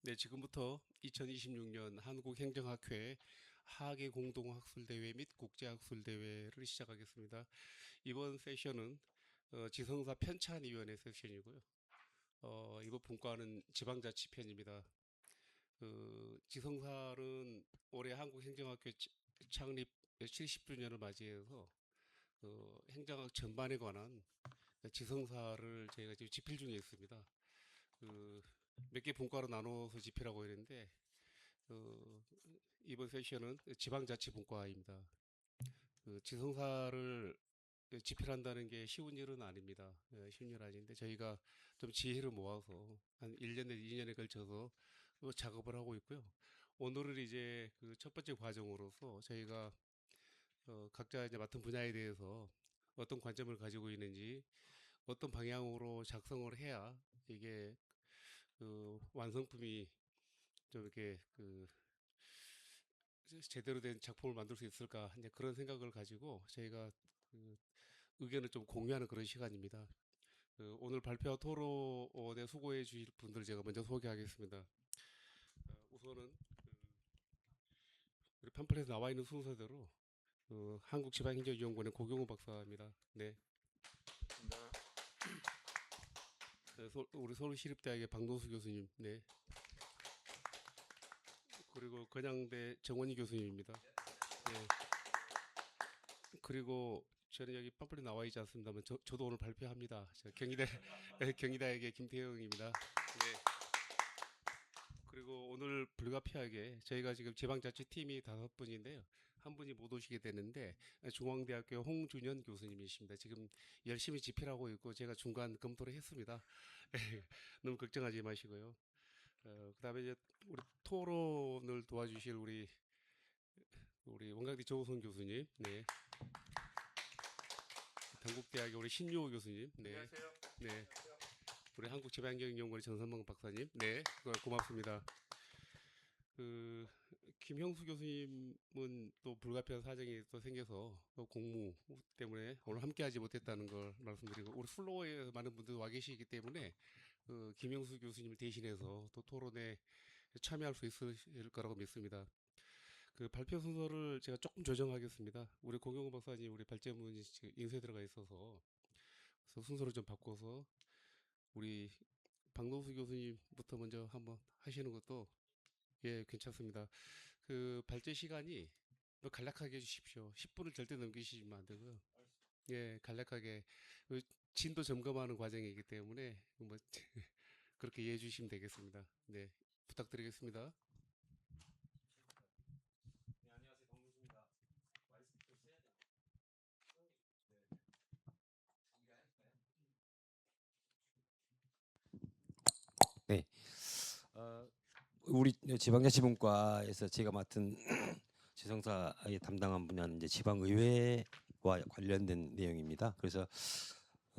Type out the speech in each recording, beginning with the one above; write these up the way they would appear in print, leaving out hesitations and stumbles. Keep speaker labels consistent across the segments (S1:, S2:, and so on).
S1: 네, 지금부터 2026년 한국행정학회 하계 공동학술대회 및 국제학술대회를 시작하겠습니다. 이번 세션은 지성사 편찬위원회 세션이고요. 이번 분과는 지방자치편입니다. 지성사는 올해 한국행정학회 창립 70주년을 맞이해서 행정학 전반에 관한 지성사를 저희가 지금 집필 중에 있습니다. 몇 개 분과로 나눠서 집필하고 있는데 어, 이번 세션은 지방자치분과입니다. 지성사를 집필한다는 게 쉬운 일은 아닙니다. 쉬운 일 아닌데 저희가 좀 지혜를 모아서 한 1년 내지 2년에 걸쳐서 작업을 하고 있고요. 오늘은 이제 그 첫 번째 과정으로서 저희가 각자 이제 맡은 분야에 대해서 어떤 관점을 가지고 있는지 어떤 방향으로 작성을 해야 이게 그 완성품이 좀 이렇게 그 제대로 된 작품을 만들 수 있을까 이제 그런 생각을 가지고 저희가 그 의견을 좀 공유하는 그런 시간입니다. 오늘 발표 토론에 수고해 주실 분들 제가 먼저 소개하겠습니다. 우선은 우리 팜플렛에 나와 있는 순서대로 한국지방행정연구원의 고경호 박사입니다. 네. 우리 서울시립대학의 박노수 교수님. 네. 그리고 건양대 정원희 교수님입니다. 네. 그리고 저는 여기 팜플렛 나와 있지 않습니다만 저도 오늘 발표합니다. 경희대 경희대학의 김태형입니다. 네. 그리고 오늘 불가피하게 저희가 지금 지방자치팀이 5분인데요. 한 분이 못 오시게 되는데 중앙대학교 홍준현 교수님이십니다. 지금 열심히 집필하고 있고 제가 중간 검토를 했습니다. 너무 걱정하지 마시고요. 그다음에 이제 우리 토론을 도와주실 우리 원광대 조우성 교수님, 네, 단국대학의 우리 신유호 교수님, 네, 안녕하세요. 네, 우리 한국지방경영연구원 정선봉 박사님, 네, 고맙습니다. 그 김형수 교수님은 또 불가피한 사정이 또 생겨서 또 공무 때문에 오늘 함께하지 못했다는 걸 말씀드리고 우리 플로어에 많은 분들 와 계시기 때문에 김형수 교수님을 대신해서 또 토론에 참여할 수 있을 거라고 믿습니다. 그 발표 순서를 제가 조금 조정하겠습니다. 우리 공영호 박사님 우리 발제문이 인쇄 들어가 있어서 그래서 순서를 좀 바꿔서 우리 박노수 교수님부터 먼저 한번 하시는 것도 예 괜찮습니다. 그 발제 시간이 뭐 간략하게 해주십시오. 10분을 절대 넘기시면 안 되고요. 예 간략하게 그 진도 점검하는 과정이기 때문에 뭐 그렇게 이해해 주시면 되겠습니다. 네 부탁드리겠습니다.
S2: 네, 우리 지방자치분과에서 제가 맡은 지성사에 담당한 분야는 이제 지방의회와 관련된 내용입니다. 그래서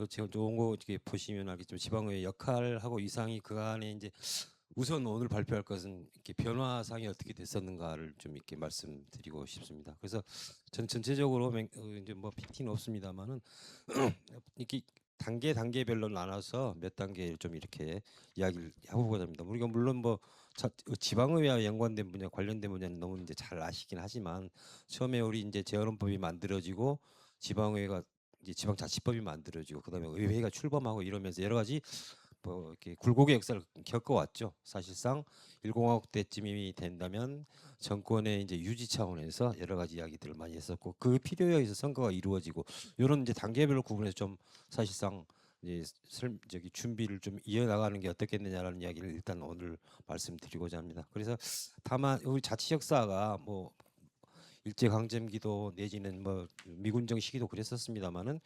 S2: 제가 좋은 거 이렇게 보시면 알겠지만 지방의회 역할하고 이상이 그 안에 이제 우선 오늘 발표할 것은 이렇게 변화상이 어떻게 됐었는가를 좀 이렇게 말씀드리고 싶습니다. 그래서 전 전체적으로 이제 뭐 PT는 없습니다만은 이렇게 단계별로 나눠서 몇 단계 좀 이렇게 이야기를 해보고자 합니다. 우리가 물론 뭐 지방의회와 연관된 분야 관련된 분야는 너무 이제 잘 아시긴 하지만 처음에 우리 이제 재헌헌법이 만들어지고 지방의회가 이제 지방자치법이 만들어지고 그다음에 의회가 출범하고 이러면서 여러 가지 뭐 이렇게 굴곡의 역사를 겪어왔죠. 사실상 1공화국 때쯤이 된다면 정권의 이제 유지 차원에서 여러 가지 이야기들을 많이 했었고 그 필요에 의해서 선거가 이루어지고 이런 이제 단계별로 구분해서 좀 사실상 이제 저기 준비를 좀 이어나가는 게 어떻겠느냐라는 이야기를 일단 오늘 말씀드리고자 합니다. 그래서 다만 우리 자치 역사가 뭐 일제강점기도 내지는 뭐 미군정 시기도 그랬었습니다만은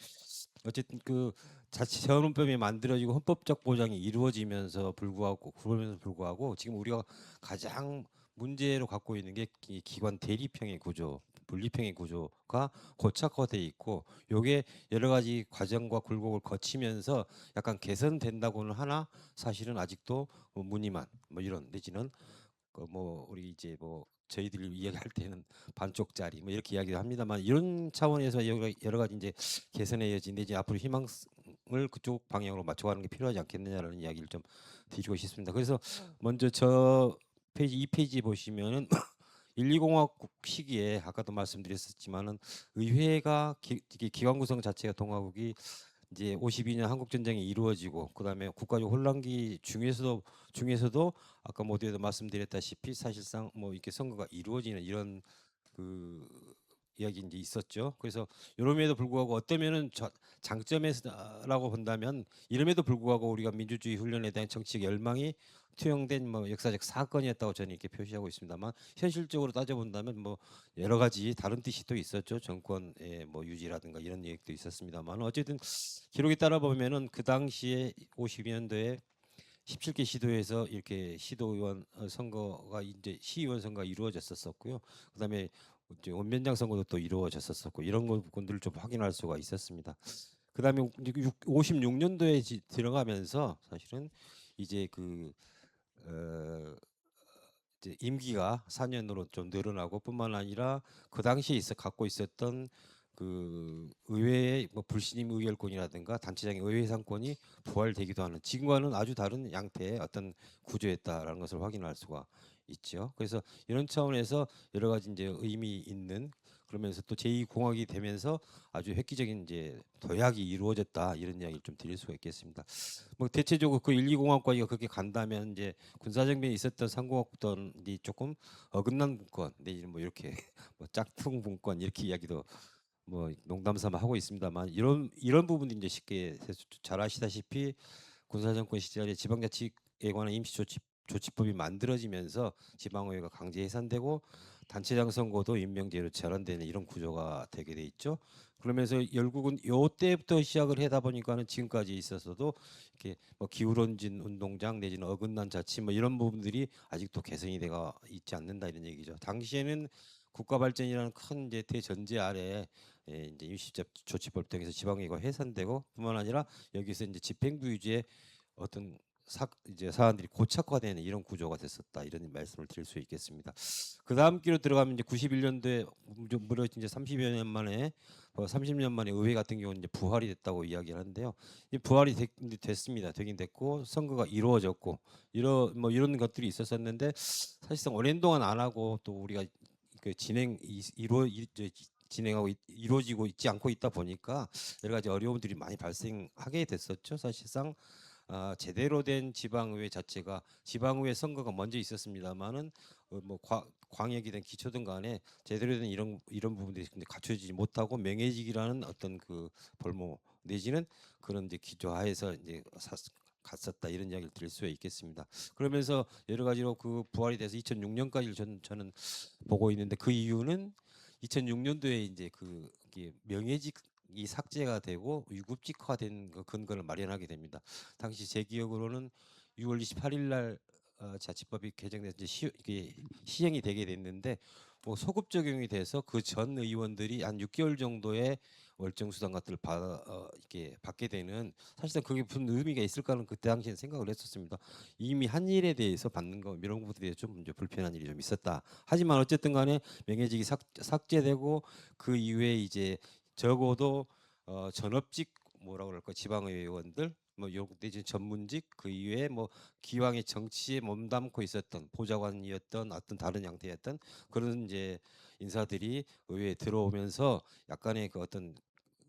S2: 어쨌든 그 자치재헌헌법이 만들어지고 헌법적 보장이 이루어지면서 불구하고 그러면서 불구하고 지금 우리가 가장 문제로 갖고 있는 게 이 기관 대립형의 구조, 분립형의 구조가 고착화돼 있고 요게 여러 가지 과정과 굴곡을 거치면서 약간 개선된다고는 하나 사실은 아직도 뭐 무늬만 뭐 이런 내지는 그뭐 우리 이제 뭐 저희들이 이야기할 때는 반쪽짜리 뭐 이렇게 이야기를 합니다만 이런 차원에서 여러 가지 이제 개선의 여지 내지 앞으로 희망을 그쪽 방향으로 맞춰가는 게 필요하지 않겠느냐라는 이야기를 좀 드리고 싶습니다. 그래서 먼저 저 페이지 2페이지 보시면은 1~2공화국 시기에 아까도 말씀드렸었지만은 의회가 이게 기관 구성 자체가 동아국이 이제 52년 한국 전쟁이 이루어지고 그다음에 국가적 혼란기 중에서도 아까 모두에도 말씀드렸다시피 사실상 뭐 이렇게 선거가 이루어지는 이런 그 이야기 이제 있었죠. 그래서 이럼에도 불구하고 어떠면은 장점에서라고 본다면 이름에도 불구하고 우리가 민주주의 훈련에 대한 정치적 열망이 투영된 뭐 역사적 사건이었다고 저는 이렇게 표시하고 있습니다만 현실적으로 따져본다면 뭐 여러 가지 다른 뜻이 또 있었죠. 정권의 뭐 유지라든가 이런 얘기도 있었습니다만 어쨌든 기록에 따라 보면은 그 당시에 52년도에 17개 시도에서 이렇게 시도의원 선거가 이제 시의원 선거가 이루어졌었고요. 그다음에 이제 원면장 선거도 또 이루어졌었고 이런 부분들을 좀 확인할 수가 있었습니다. 그다음에 56년도에 들어가면서 사실은 이제 이제 임기가 4년으로 좀 늘어나고 뿐만 아니라 그 당시에 갖고 있었던 그 의회의 뭐 불신임 의결권이라든가 단체장의 의회 상권이 부활되기도 하는 지금과는 아주 다른 양태의 어떤 구조였다라는 것을 확인할 수가 있죠. 그래서 이런 차원에서 여러 가지 이제 의미 있는 그러면서 또 제2공학이 되면서 아주 획기적인 이제 도약이 이루어졌다 이런 이야기를 좀 드릴 수가 있겠습니다. 뭐 대체적으로 그 1~2공학과가 그렇게 간다면 이제 군사정변이 있었던 3공학부터는 조금 어긋난 분권 내지는 뭐 이렇게 뭐 짝퉁 분권 이렇게 이야기도 뭐 농담삼아 하고 있습니다만 이런 부분도 이제 쉽게 잘 아시다시피 군사정권 시절에 지방자치에 관한 임시조치법이 만들어지면서 지방의회가 강제 해산되고 단체장 선거도 임명제로 제한되는 이런 구조가 되게 돼 있죠. 그러면서 결국은 요 때부터 시작을 하다 보니까는 지금까지 있어서도 이렇게 뭐 기울어진 운동장 내지는 어긋난 자치 뭐 이런 부분들이 아직도 개선이 되가 있지 않는다 이런 얘기죠. 당시에는 국가 발전이라는 큰 이제 대전제 아래 이제 임시조치법 등에서 지방의회가 해산되고 뿐만 아니라 여기서 이제 집행부 위주의 어떤 이제 사안들이 고착화되는 이런 구조가 됐었다 이런 말씀을 드릴 수 있겠습니다. 그 다음 기로 들어가면 이제 91년도에 무려 이제 30여 년 만에 30년 만에 의회 같은 경우는 이제 부활이 됐다고 이야기를 하는데요. 이 부활이 됐습니다. 되긴 됐고 선거가 이루어졌고 이런 것들이 있었었는데 사실상 오랜 동안 안 하고 또 우리가 그 진행하고 이루어지고 있지 않고 있다 보니까 여러 가지 어려움들이 많이 발생하게 됐었죠. 사실상 제대로 된 지방의회 자체가 지방의회 선거가 먼저 있었습니다만은 뭐 광역이든 기초든 간에 제대로 된 이런 부분들이 근데 갖춰지지 못하고 명예직이라는 어떤 그 볼모 내지는 그런 이제 기조하에서 이제 갔었다 이런 이야기를 드릴 수 있겠습니다. 그러면서 여러 가지로 그 부활이 돼서 2006년까지 저는 보고 있는데 그 이유는 2006년도에 이제 이게 명예직이 삭제가 되고 유급직화된 그 근거를 마련하게 됩니다. 당시 제 기억으로는 6월 28일 날 자치법이 개정돼서 이제 이게 시행이 되게 됐는데 뭐 소급 적용이 돼서 그 전 의원들이 한 6개월 정도의 월정 수당 같은 걸 이렇게 받게 되는 사실상 그게 무슨 의미가 있을까는 그때 당시에 생각을 했었습니다. 이미 한 일에 대해서 받는 거 이런 부분에 대해서 좀 이제 불편한 일이 좀 있었다. 하지만 어쨌든 간에 명예직이 삭제되고 그 이후에 이제 적어도 전업직 뭐라고 그럴까 지방의회 의원들 뭐 내지 전문직 그 이외에 뭐 기왕의 정치에 몸담고 있었던 보좌관이었던 어떤 다른 형태였던 그런 이제 인사들이 의회에 들어오면서 약간의 그 어떤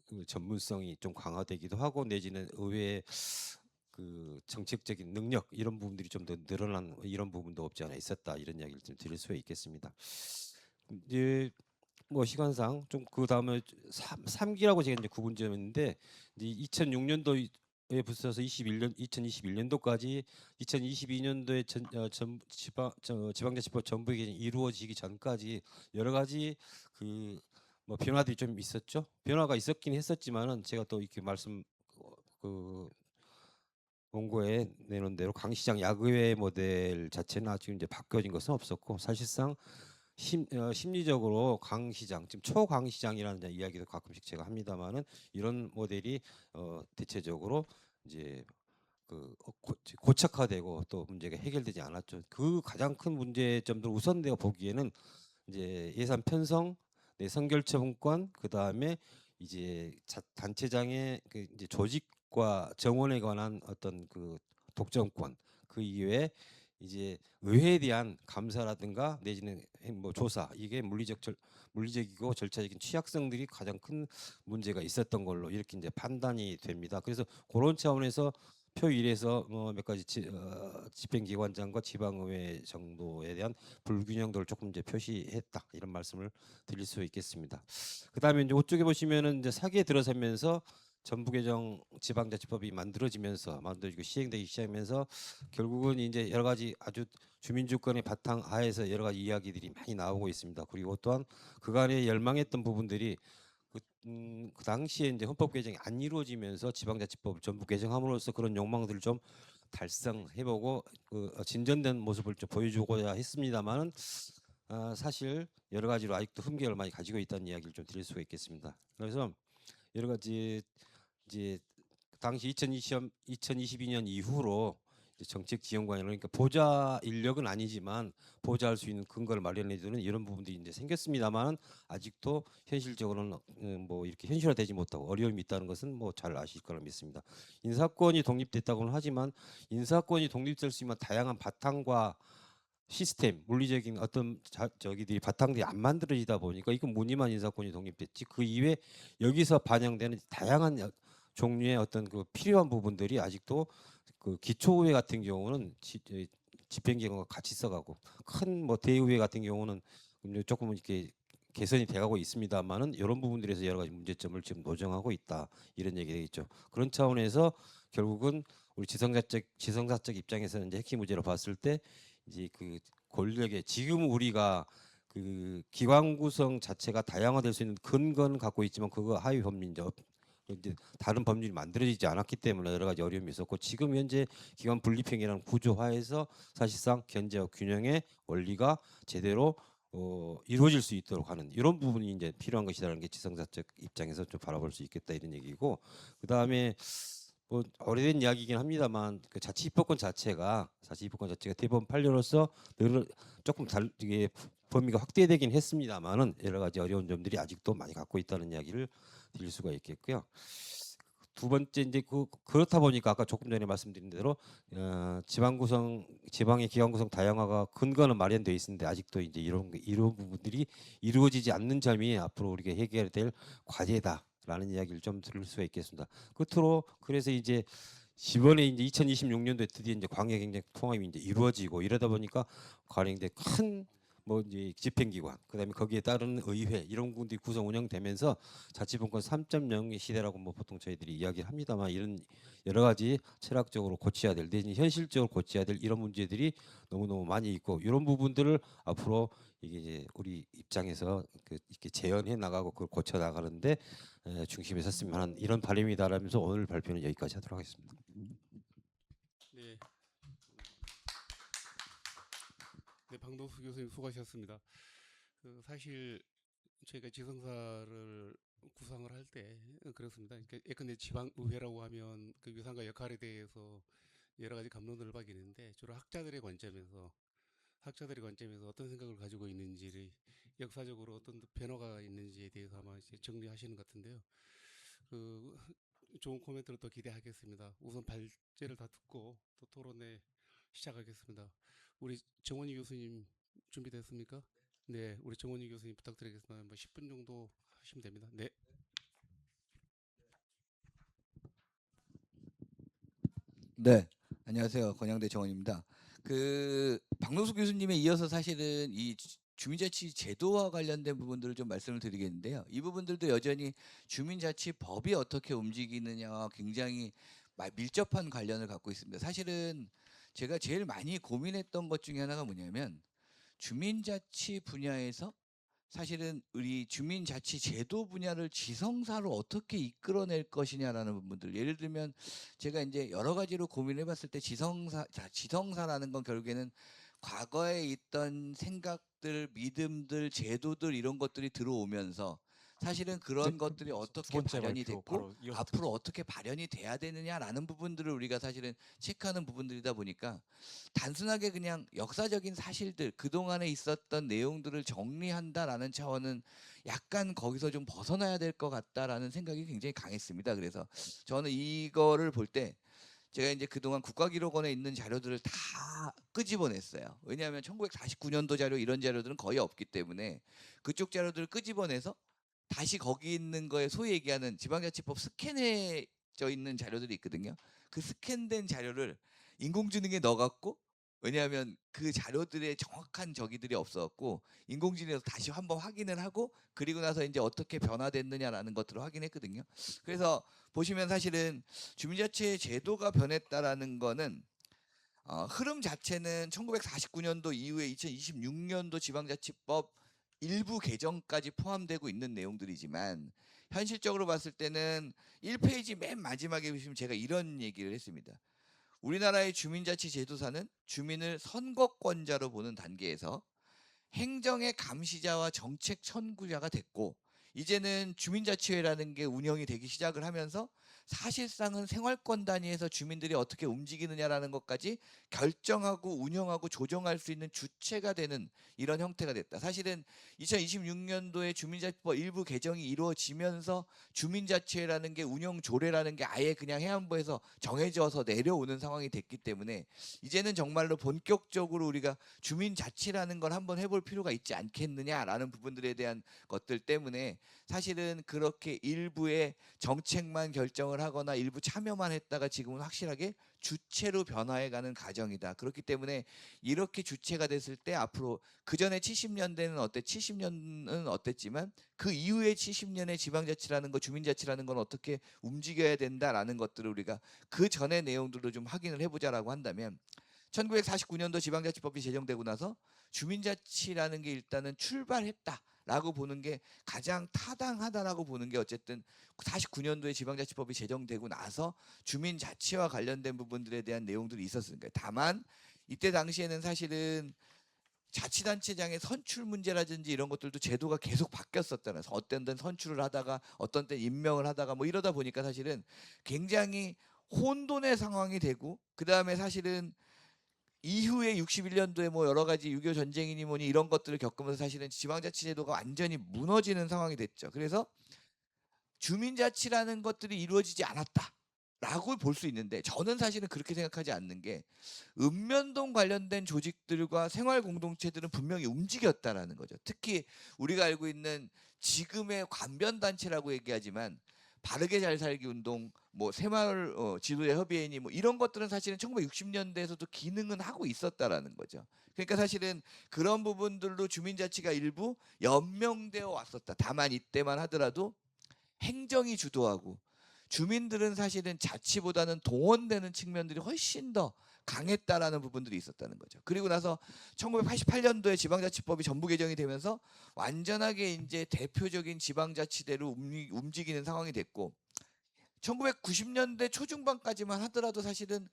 S2: 그 전문성이 좀 강화되기도 하고 내지는 의회의 그 정책적인 능력 이런 부분들이 좀 더 늘어난 이런 부분도 없지 않아 있었다 이런 이야기를 좀 드릴 수 있겠습니다. 이제 뭐 시간상 좀 그 다음에 3기라고 제가 이제 구분 지었는데 이제 2006년도에 붙어서 2021년도까지 2022년도에 지방자치법 전부 개정이 이루어지기 전까지 여러 가지 그 뭐 변화들이 좀 있었죠. 변화가 있었긴 했었지만은 제가 또 이렇게 그 원고에 내놓은 대로 강시장 야구회 모델 자체는 아직 이제 바뀌어진 것은 없었고 사실상 심리적으로 강시장 지금 초강시장이라는 이야기도 가끔씩 제가 합니다만은 이런 모델이 대체적으로 이제 고착화되고 또 문제가 해결되지 않았죠. 그 가장 큰 문제점들 우선 내가 보기에는 이제 예산 편성, 내 선결처분권, 그 다음에 이제 단체장의 그 이제 조직과 정원에 관한 어떤 그 독점권, 그 이외에 이제 의회에 대한 감사라든가 내지는 뭐 조사 이게 물리적이고 절차적인 취약성들이 가장 큰 문제가 있었던 걸로 이렇게 이제 판단이 됩니다. 그래서 그런 차원에서 표 1에서 몇 가지 집행기관장과 지방의회 정도에 대한 불균형도를 조금 이제 표시했다 이런 말씀을 드릴 수 있겠습니다. 그다음에 이제 이쪽에 보시면은 이제 사기에 들어서면서 전부개정 지방자치법이 만들어지고 시행되기 시작하면서 결국은 이제 여러 가지 아주 주민주권의 바탕 하에서 여러 가지 이야기들이 많이 나오고 있습니다. 그리고 또한 그간에 열망했던 부분들이 그 당시에 이제 헌법 개정이 안 이루어지면서 지방자치법을 전부 개정함으로써 그런 욕망들을 좀 달성해보고 진전된 모습을 좀 보여주고자 했습니다만은 사실 여러 가지로 아직도 흠결을 많이 가지고 있다는 이야기를 좀 드릴 수가 있겠습니다. 그래서 여러 가지 이제 당시 2022년 이후로 정책 지원관이 그러니까 보좌 인력은 아니지만 보좌할 수 있는 근거를 마련해주는 이런 부분들이 이제 생겼습니다만 아직도 현실적으로는 뭐 이렇게 현실화되지 못하고 어려움이 있다는 것은 뭐 잘 아실 거라 믿습니다. 인사권이 독립됐다고는 하지만 인사권이 독립될 수 있는 다양한 바탕과 시스템, 물리적인 어떤 저기들이 바탕들이 안 만들어지다 보니까 이건 무늬만 인사권이 독립됐지 그 이외 여기서 반영되는 다양한 종류의 어떤 그 필요한 부분들이 아직도 그 기초의회 같은 경우는 집행기관과 같이 써가고 큰 뭐 대의회 같은 경우는 조금 이렇게 개선이 돼가고 있습니다만은 이런 부분들에서 여러 가지 문제점을 지금 노정하고 있다 이런 얘기가 있죠. 그런 차원에서 결국은 우리 지성사적 입장에서는 이제 핵심 문제로 봤을 때 이제 그 권력의 지금 우리가 그 기관 구성 자체가 다양화될 수 있는 근거는 갖고 있지만 그거 하위 법률적 이제 다른 법률이 만들어지지 않았기 때문에 여러 가지 어려움이 있었고 지금 현재 기관 분립형이라는 구조화에서 사실상 견제와 균형의 원리가 제대로 이루어질 수 있도록 하는 이런 부분이 이제 필요한 것이라는 게 지성사적 입장에서 좀 바라볼 수 있겠다 이런 얘기고 그 다음에 뭐 오래된 이야기이긴 합니다만 그 자치입법권 자체가 대법원 판례로서 늘 조금 이게 범위가 확대되긴 했습니다만은 여러 가지 어려운 점들이 아직도 많이 갖고 있다는 이야기를 드릴 수가 있겠고요. 두 번째 이제 그렇다 보니까 아까 조금 전에 말씀드린 대로 지방의 기관 구성 다양화가 근거는 마련돼 있는데 아직도 이제 이런 부분들이 이루어지지 않는 점이 앞으로 우리가 해결해야 될 과제다라는 이야기를 좀 들을 수가 있겠습니다. 끝으로 그래서 이제 이번에 이제 2026년도에 드디어 이제 광역행정 통합이 이제 이루어지고 이러다 보니까 가령대 큰 뭐 이제 집행기관 그다음에 거기에 따른 의회 이런 군들이 구성 운영되면서 자치분권 3.0의 시대라고 뭐 보통 저희들이 이야기를 합니다만 이런 여러 가지 철학적으로 고쳐야 될 내지 현실적으로 고쳐야 될 이런 문제들이 너무너무 많이 있고 이런 부분들을 앞으로 이게 이제 우리 입장에서 이렇게 재현해 나가고 그걸 고쳐 나가는데 중심에 섰으면 하는 이런 바람이다라면서 오늘 발표는 여기까지 하도록 하겠습니다.
S1: 네. 네, 방도수 교수님 수고하셨습니다. 그 사실 저희가 지성사를 구상을 할 때 그렇습니다. 그러니까 예컨대 지방의회라고 하면 그 위상과 역할에 대해서 여러 가지 감론을 박이는데 주로 학자들의 관점에서 어떤 생각을 가지고 있는지를 역사적으로 어떤 변화가 있는지에 대해서 아마 이제 정리하시는 것 같은데요. 그 좋은 코멘트를 또 기대하겠습니다. 우선 발제를 다 듣고 또 토론회 시작하겠습니다. 우리 정원희 교수님 준비됐습니까? 네, 우리 정원희 교수님 부탁드리겠습니다. 뭐 10분 정도 하시면 됩니다. 네.
S3: 네, 안녕하세요. 건양대 정원입니다. 박노수 교수님에 이어서 사실은 이 주민자치 제도와 관련된 부분들을 좀 말씀을 드리겠는데요. 이 부분들도 여전히 주민자치법이 어떻게 움직이느냐와 굉장히 밀접한 관련을 갖고 있습니다. 사실은 제가 제일 많이 고민했던 것 중에 하나가 뭐냐면 주민자치 분야에서 사실은 우리 주민자치 제도 분야를 지성사로 어떻게 이끌어낼 것이냐라는 부분들. 예를 들면 제가 이제 여러 가지로 고민해 봤을 때 지성사라는 건 결국에는 과거에 있던 생각들, 믿음들, 제도들 이런 것들이 들어오면서 사실은 그런 것들이 어떻게 발현이 됐고 앞으로 어떻게 발현이 돼야 되느냐라는 부분들을 우리가 사실은 체크하는 부분들이다 보니까 단순하게 그냥 역사적인 사실들 그동안에 있었던 내용들을 정리한다라는 차원은 약간 거기서 좀 벗어나야 될 것 같다라는 생각이 굉장히 강했습니다. 그래서 저는 이거를 볼 때 제가 이제 그동안 국가기록원에 있는 자료들을 다 끄집어냈어요. 왜냐하면 1949년도 자료 이런 자료들은 거의 없기 때문에 그쪽 자료들을 끄집어내서 다시 거기 있는 거에 소위 얘기하는 지방자치법 스캔해져 있는 자료들이 있거든요. 그 스캔된 자료를 인공지능에 넣어갖고, 왜냐하면 그 자료들의 정확한 저기들이 없었고 인공지능에서 다시 한번 확인을 하고 그리고 나서 이제 어떻게 변화됐느냐라는 것들을 확인했거든요. 그래서 보시면 사실은 주민자치 제도가 변했다라는 거는 흐름 자체는 1949년도 이후에 2026년도 지방자치법 일부 개정까지 포함되고 있는 내용들이지만 현실적으로 봤을 때는 1페이지 맨 마지막에 보시면 제가 이런 얘기를 했습니다. 우리나라의 주민자치 제도사는 주민을 선거권자로 보는 단계에서 행정의 감시자와 정책 선구자가 됐고 이제는 주민자치회라는 게 운영이 되기 시작을 하면서 사실상은 생활권 단위에서 주민들이 어떻게 움직이느냐라는 것까지 결정하고 운영하고 조정할 수 있는 주체가 되는 이런 형태가 됐다. 사실은 2026년도에 주민자치법 일부 개정이 이루어지면서 주민자치회라는 게 운영 조례라는 게 아예 그냥 해안부에서 정해져서 내려오는 상황이 됐기 때문에 이제는 정말로 본격적으로 우리가 주민자치라는 걸 한번 해볼 필요가 있지 않겠느냐라는 부분들에 대한 것들 때문에 사실은 그렇게 일부의 정책만 결정을 하거나 일부 참여만 했다가 지금은 확실하게 주체로 변화해가는 과정이다. 그렇기 때문에 이렇게 주체가 됐을 때 앞으로 그 전에 70년대는 70년은 어땠지만 그 이후에 70년의 지방자치라는 거, 주민자치라는 건 어떻게 움직여야 된다라는 것들을 우리가 그 전의 내용들로 좀 확인을 해보자라고 한다면 1949년도 지방자치법이 제정되고 나서 주민자치라는 게 일단은 출발했다라고 보는 게 가장 타당하다라고 보는 게 어쨌든 49년도에 지방자치법이 제정되고 나서 주민자치와 관련된 부분들에 대한 내용들이 있었으니까. 다만 이때 당시에는 사실은 자치단체장의 선출 문제라든지 이런 것들도 제도가 계속 바뀌었었다는, 어떤 때는 선출을 하다가 어떤 때는 임명을 하다가 뭐 이러다 보니까 사실은 굉장히 혼돈의 상황이 되고 그 다음에 사실은 이후에 61년도에 뭐 여러 가지 6.25 전쟁이니 뭐니 이런 것들을 겪으면서 사실은 지방자치제도가 완전히 무너지는 상황이 됐죠. 그래서 주민자치라는 것들이 이루어지지 않았다라고 볼 수 있는데 저는 사실은 그렇게 생각하지 않는 게 읍면동 관련된 조직들과 생활공동체들은 분명히 움직였다라는 거죠. 특히 우리가 알고 있는 지금의 관변단체라고 얘기하지만 바르게 잘 살기 운동, 뭐 새마을 지도자 협의회니 뭐 이런 것들은 사실은 1960년대에서도 기능은 하고 있었다라는 거죠. 그러니까 사실은 그런 부분들로 주민자치가 일부 연명되어 왔었다. 다만 이때만 하더라도 행정이 주도하고 주민들은 사실은 자치보다는 동원되는 측면들이 훨씬 더 강했다라는 부분들이 있었다는 거죠. 그리고 나서 1988년도에 지방자치법이 전부 개정이 되면서 완전하게 이제 대표적인 지방자치대로 움직이는 상황이 됐고 1990년대 초중반까지만 하더라도 사실은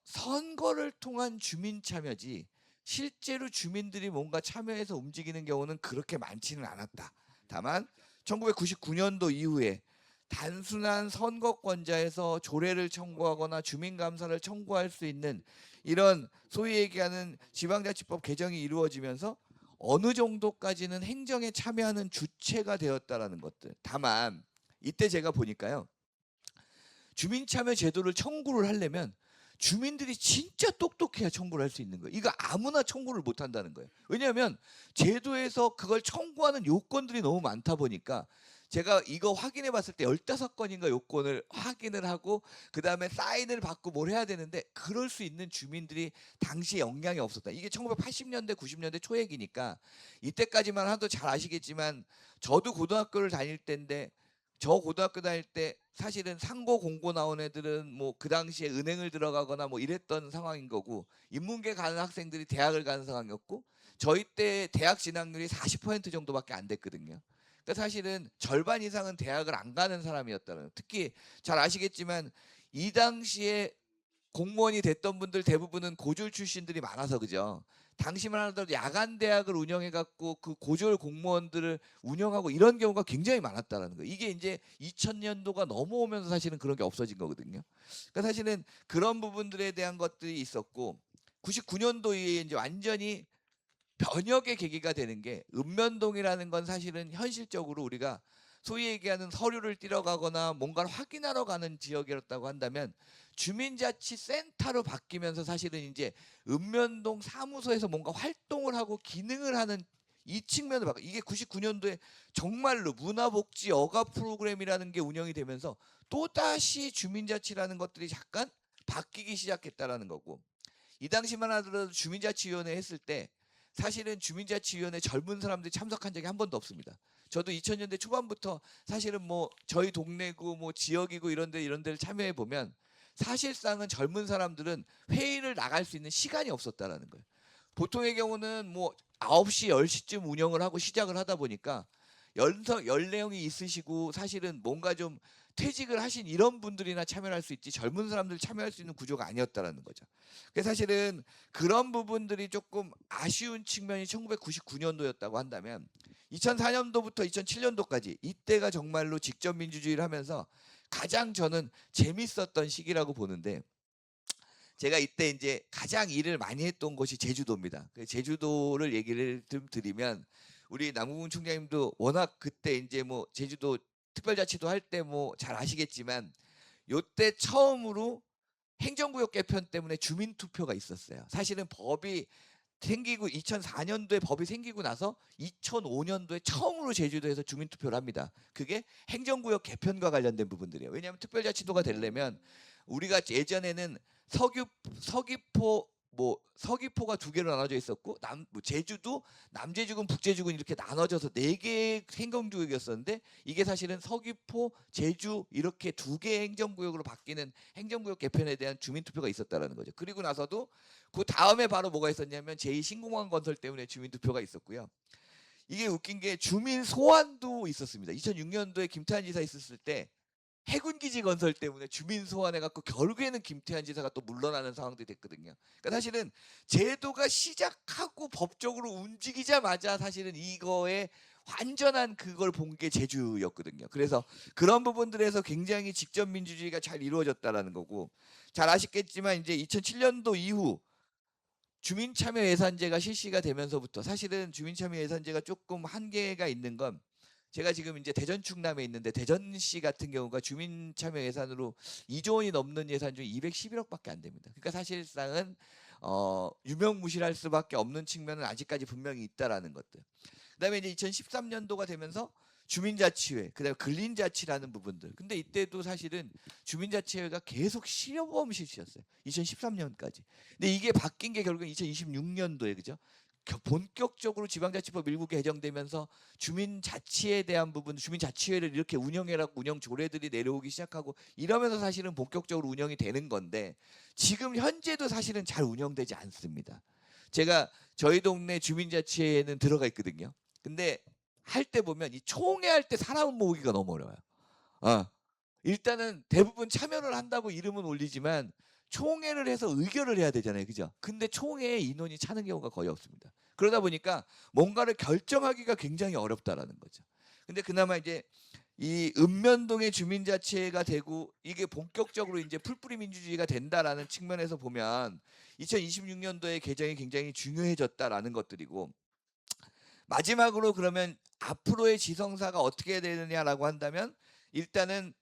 S3: 선거를 통한 주민 참여지 실제로 주민들이 뭔가 참여해서 움직이는 경우는 그렇게 많지는 않았다. 다만 1999년도 이후에 단순한 선거권자에서 조례를 청구하거나 주민감사를 청구할 수 있는 이런 소위 얘기하는 지방자치법 개정이 이루어지면서 어느 정도까지는 행정에 참여하는 주체가 되었다라는 것들. 다만 이때 제가 보니까요. 주민참여 제도를 청구를 하려면 주민들이 진짜 똑똑해야 청구를 할 수 있는 거예요. 이거 아무나 청구를 못 한다는 거예요. 왜냐하면 제도에서 그걸 청구하는 요건들이 너무 많다 보니까 제가 이거 확인해 봤을 때 15건인가 요건을 확인을 하고 그 다음에 사인을 받고 뭘 해야 되는데 그럴 수 있는 주민들이 당시에 역량이 없었다. 이게 1980년대 90년대 초 얘기니까 이때까지만 하도 잘 아시겠지만 저도 고등학교를 다닐 때인데 저 고등학교 다닐 때 사실은 상고 공고 나온 애들은 뭐 그 당시에 은행을 들어가거나 뭐 이랬던 상황인 거고 인문계 가는 학생들이 대학을 가는 상황이었고 저희 때 대학 진학률이 40% 정도밖에 안 됐거든요. 그러니까 사실은 절반 이상은 대학을 안 가는 사람이었다는. 특히 잘 아시겠지만 이 당시에 공무원이 됐던 분들 대부분은 고졸 출신들이 많아서 그죠. 당시만 하더라도 야간 대학을 운영해 갖고 그 고졸 공무원들을 운영하고 이런 경우가 굉장히 많았다라는 거예요. 이게 이제 2000년도가 넘어오면서 사실은 그런 게 없어진 거거든요. 그러니까 사실은 그런 부분들에 대한 것들이 있었고 99년도에 이제 완전히 변혁의 계기가 되는 게 읍면동이라는 건 사실은 현실적으로 우리가 소위 얘기하는 서류를 띠러 가거나 뭔가를 확인하러 가는 지역이었다고 한다면 주민자치센터로 바뀌면서 사실은 이제 읍면동 사무소에서 뭔가 활동을 하고 기능을 하는 이 측면을 바꿔. 이게 99년도에 정말로 문화복지 어가 프로그램이라는 게 운영이 되면서 또다시 주민자치라는 것들이 잠깐 바뀌기 시작했다라는 거고, 이 당시만 하더라도 주민자치위원회 했을 때 사실은 주민자치위원회 젊은 사람들이 참석한 적이 한 번도 없습니다. 저도 2000년대 초반부터 사실은 뭐 저희 동네고 뭐 지역이고 이런 데를 참여해 보면 사실상은 젊은 사람들은 회의를 나갈 수 있는 시간이 없었다라는 거예요. 보통의 경우는 뭐 9시, 10시쯤 운영을 하고 시작을 하다 보니까 연령이 있으시고 사실은 뭔가 좀 퇴직을 하신 이런 분들이나 참여할 수 있지 젊은 사람들 참여할 수 있는 구조가 아니었다라는 거죠. 그래서 사실은 그런 부분들이 조금 아쉬운 측면이 1999년도였다고 한다면 2004년도부터 2007년도까지 이때가 정말로 직접 민주주의를 하면서 가장 저는 재밌었던 시기라고 보는데, 제가 이때 이제 가장 일을 많이 했던 곳이 제주도입니다. 그 제주도를 얘기를 좀 드리면 우리 남궁훈 총장님도 워낙 그때 이제 뭐 제주도 특별자치도 할 때 뭐 잘 아시겠지만 요때 처음으로 행정구역 개편 때문에 주민투표가 있었어요. 사실은 법이 생기고 2004년도에 법이 생기고 나서 2005년도에 처음으로 제주도에서 주민투표를 합니다. 그게 행정구역 개편과 관련된 부분들이에요. 왜냐하면 특별자치도가 되려면 우리가 예전에는 서귀포가 두 개로 나눠져 있었고 제주도 남제주군 북제주군 이렇게 나눠져서 4개의 행정구역이었었는데 이게 사실은 서귀포 제주 이렇게 2개의 행정구역으로 바뀌는 행정구역 개편에 대한 주민투표가 있었다라는 거죠. 그리고 나서도 그 다음에 바로 뭐가 있었냐면 제2신공항 건설 때문에 주민투표가 있었고요. 이게 웃긴 게 주민 소환도 있었습니다. 2006년도에 김태환 지사 있었을 때 해군기지 건설 때문에 주민 소환해갖고 결국에는 김태환 지사가 또 물러나는 상황도 됐거든요. 그러니까 사실은 제도가 시작하고 법적으로 움직이자마자 사실은 이거에 완전한 그걸 본 게 제주였거든요. 그래서 그런 부분들에서 굉장히 직접 민주주의가 잘 이루어졌다라는 거고, 잘 아시겠지만 이제 2007년도 이후 주민참여예산제가 실시가 되면서부터 사실은 주민참여예산제가 조금 한계가 있는 건, 제가 지금 이제 대전 충남에 있는데 대전시 같은 경우가 주민참여 예산으로 2조 원이 넘는 예산 중에 211억밖에 안 됩니다. 그러니까 사실상은 유명무실할 수밖에 없는 측면은 아직까지 분명히 있다라는 것들. 그다음에 이제 2013년도가 되면서 주민자치회, 그다음에 근린자치라는 부분들. 근데 이때도 사실은 주민자치회가 계속 시범 실시였어요. 2013년까지. 근데 이게 바뀐 게 결국은 2026년도에 그죠? 본격적으로 지방자치법 일부 개정되면서 주민자치에 대한 부분, 주민자치회를 이렇게 운영해라고 운영 조례들이 내려오기 시작하고 이러면서 사실은 본격적으로 운영이 되는 건데, 지금 현재도 사실은 잘 운영되지 않습니다. 제가 저희 동네 주민자치회에는 들어가 있거든요. 근데 할 때 보면 이 총회 할 때 사람 모으기가 너무 어려워요. 일단은 대부분 참여를 한다고 이름은 올리지만 총회를 해서 의결을 해야 되잖아요. 그죠? 근데 총회에 인원이 차는 경우가 거의 없습니다. 그러다 보니까 뭔가를 결정하기가 굉장히 어렵다라는 거죠. 근데 그나마 이제 이 읍면동의 주민자치회가 되고 이게 본격적으로 이제 풀뿌리 민주주의가 된다라는 측면에서 보면 2026년도에 개정이 굉장히 중요해졌다라는 것들이고, 마지막으로 그러면 앞으로의 지성사가 어떻게 되느냐라고 한다면 일단은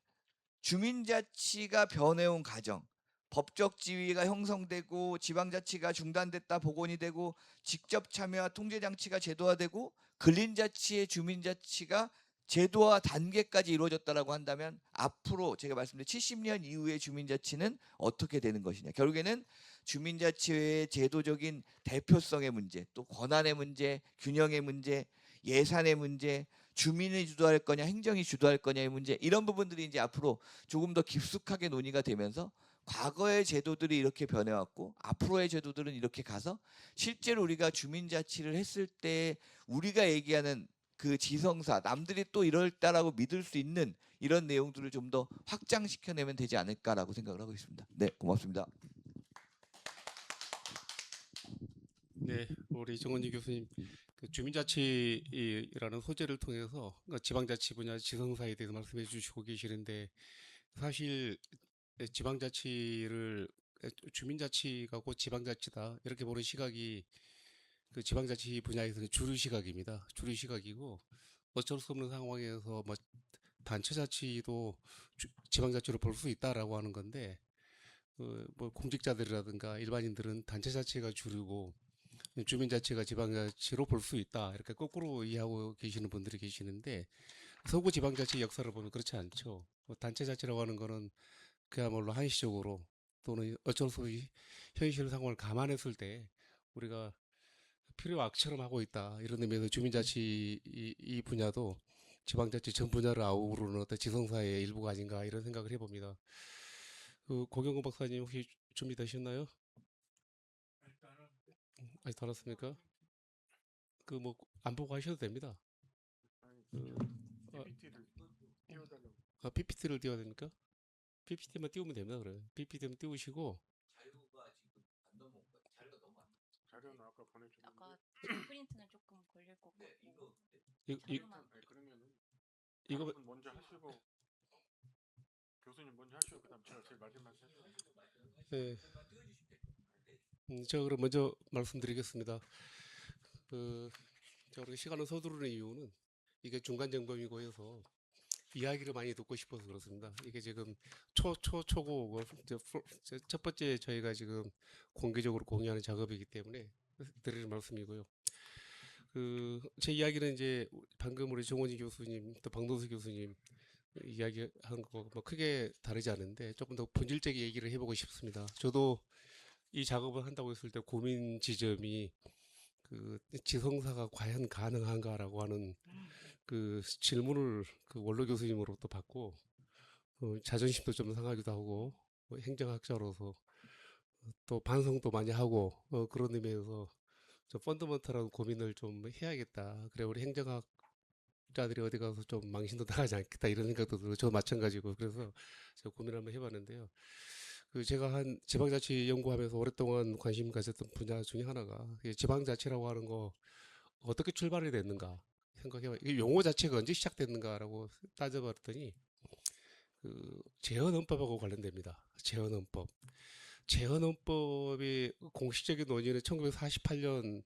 S3: 주민자치가 변해온 과정, 법적 지위가 형성되고 지방자치가 중단됐다 복원이 되고 직접 참여와 통제장치가 제도화되고 근린자치의 주민자치가 제도화 단계까지 이루어졌다라고 한다면 앞으로 제가 말씀드린 70년 이후의 주민자치는 어떻게 되는 것이냐. 결국에는 주민자치회의 제도적인 대표성의 문제, 또 권한의 문제, 균형의 문제, 예산의 문제, 주민이 주도할 거냐 행정이 주도할 거냐의 문제, 이런 부분들이 이제 앞으로 조금 더 깊숙하게 논의가 되면서 과거의 제도들이 이렇게 변해왔고 앞으로의 제도들은 이렇게 가서 실제로 우리가 주민자치를 했을 때 우리가 얘기하는 그 지성사, 남들이 또 이럴다라고 믿을 수 있는 이런 내용들을 좀 더 확장시켜내면 되지 않을까라고 생각을 하고 있습니다. 네, 고맙습니다.
S1: 네, 우리 정원희 교수님, 그 주민자치라는 소재를 통해서 지방자치 분야 지성사에 대해서 말씀해 주시고 계시는데, 사실 지방자치를 주민자치가 곧 지방자치다 이렇게 보는 시각이 그 지방자치 분야에서는 주류 시각입니다. 주류 시각이고, 어쩔 수 없는 상황에서 뭐 단체자치도 지방자치로 볼 수 있다라고 하는 건데 뭐 공직자들이라든가 일반인들은 단체자치가 주류고 주민자치가 지방자치로 볼 수 있다 이렇게 거꾸로 이해하고 계시는 분들이 계시는데 서구 지방자치 역사를 보면 그렇지 않죠. 뭐 단체자치라고 하는 거는 그야말로 한시적으로 또는 어쩔 수 없이 현실 상황을 감안했을 때 우리가 필요 악처럼 하고 있다. 이런 의미에서 주민자치 이 분야도 지방자치 전 분야를 아우르는 어떤 지성사의 일부가 아닌가 이런 생각을 해봅니다. 고경근 박사님 혹시 준비되셨나요? 아직 덜 왔습니까? 그 뭐 안 보고 하셔도 됩니다. 그, PPT를 띄워야 됩니까? PPT만 띄우면 됩니다. 그래. PPT만 띄우시고
S4: 자료는 아까 보내줬는데
S5: 아까 프린트는 조금 걸릴 것 같고 자료만
S4: 그러면은
S1: 이거
S4: 여러분 먼저 하시고 교수님 먼저 하시고 그다음 제가 제일 마지막에 할게요.
S1: 네. 제가 그럼 먼저 말씀드리겠습니다. 제가 그렇게 시간을 서두르는 이유는 이게 중간 점검이고 해서 이야기를 많이 듣고 싶어서 그렇습니다. 이게 지금 초고 첫 번째 저희가 지금 공개적으로 공유하는 작업이기 때문에 드리는 말씀이고요. 제 이야기는 이제 방금 우리 정원희 교수님 또 박노수 교수님 이야기한 거 뭐 크게 다르지 않은데 조금 더 본질적인 얘기를 해보고 싶습니다. 저도 이 작업을 한다고 했을 때 고민 지점이 지성사가 과연 가능한가라고 하는 그 질문을 그 원로 교수님으로부터 받고 자존심도 좀 상하기도 하고 행정학자로서 또 반성도 많이 하고 그런 의미에서 좀 펀더먼털한 고민을 좀 해야겠다. 그래 우리 행정학자들이 어디 가서 좀 망신도 당하지 않겠다 이런 생각도 들고 저 마찬가지고 그래서 제가 고민을 한번 해봤는데요. 제가 한 지방자치 연구하면서 오랫동안 관심 가졌던 분야 중에 하나가 이 지방자치라고 하는 거 어떻게 출발이 됐는가 생각해봐. 이게 용어 자체가 언제 시작됐는가라고 따져봤더니 재헌헌법하고 관련됩니다. 재헌헌법. 재헌헌법이 공식적인 논의는 1948년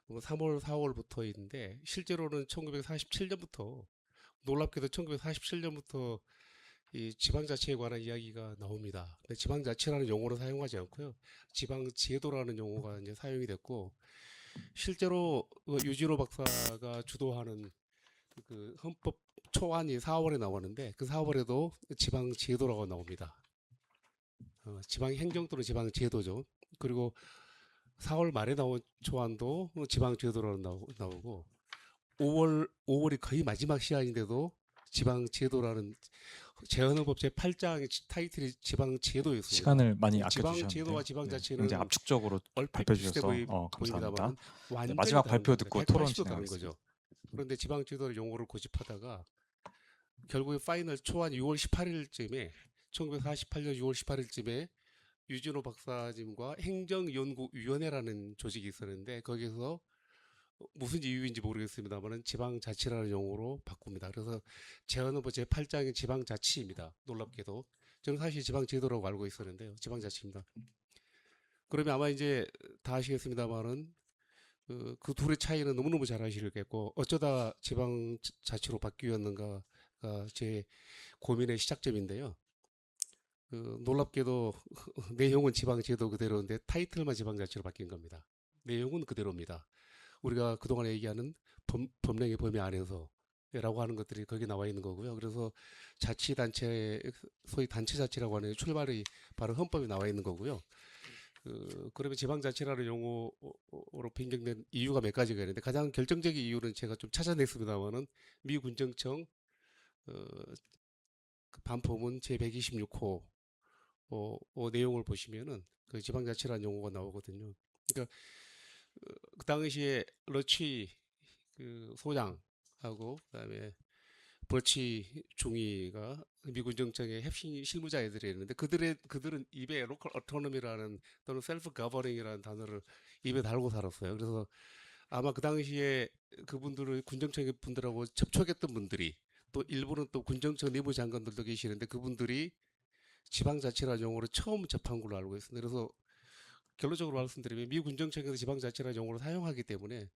S1: 3월, 4월부터인데 실제로는 1947년부터 놀랍게도 1947년부터 이 지방자치에 관한 이야기가 나옵니다. 근데 지방자치라는 용어를 사용하지 않고요. 지방제도라는 용어가 이제 사용이 됐고 실제로 유진호 박사가 주도하는 그 헌법 초안이 4월에 나오는데 그 4월에도 지방제도라고 나옵니다. 지방행정 또는 지방제도죠. 그리고 4월 말에 나온 초안도 지방제도라고 나오고 5월이 거의 마지막 시간인데도 지방제도라는 재헌헌법 제8장 타이틀이 지방제도였습니다.
S6: 시간을 많이
S1: 지방제도와
S6: 아껴주셨는데
S1: 지방자치는
S6: 굉장히 압축적으로
S1: 얼핏
S6: 발표해
S1: 비슷해
S6: 주셔서
S1: 보입니다만
S6: 감사합니다.
S1: 완전히
S6: 마지막
S1: 다른
S6: 발표
S1: 겁니다.
S6: 듣고
S1: 180도
S6: 토론
S1: 다른
S6: 진행하겠습니다.
S1: 거죠. 그런데 지방제도를 용어를 고집하다가 결국에 파이널 초안 6월 18일쯤에 1948년 6월 18일쯤에 유진호 박사님과 행정연구위원회라는 조직이 있었는데 거기서 무슨 이유인지 모르겠습니다만은 지방자치라는 용어로 바꿉니다. 그래서 재헌헌법 제8장의 지방자치입니다. 놀랍게도 저는 사실 지방제도라고 알고 있었는데요. 지방자치입니다. 그러면 아마 이제 다 아시겠습니다만은 그 둘의 차이는 너무너무 잘 아시겠고 어쩌다 지방자치로 바뀌었는가가 제 고민의 시작점인데요. 놀랍게도 내용은 지방제도 그대로인데 타이틀만 지방자치로 바뀐 겁니다. 내용은 그대로입니다. 우리가 그동안에 얘기하는 법령의 범위 안에서 라고 하는 것들이 거기 나와 있는 거고요. 그래서 자치단체, 소위 단체자치라고 하는 출발이 바로 헌법에 나와 있는 거고요. 그러면 지방자치라는 용어로 변경된 이유가 몇 가지가 있는데 가장 결정적인 이유는 제가 좀 찾아냈습니다만은 미 군정청 그 반포문 제126호 내용을 보시면은 그 지방자치라는 용어가 나오거든요. 그러니까 그 당시에 러치 그 소장하고 그다음에 버치 중위가 미군 정청의 핵심 실무자애들이었는데 그들은 입에 로컬 어토노미라는 또는 셀프 가버닝이라는 단어를 입에 달고 살았어요. 그래서 아마 그 당시에 그분들을 군정청의 분들하고 접촉했던 분들이 또 일부는 또 군정청 내부 장관들도 계시는데 그분들이 지방자치라는 용어를 처음 접한 걸로 알고 있습니다. 그래서 결론적으로 말씀드리면 미 군정청에서 지방자치라는 용어를 사용하기 때문에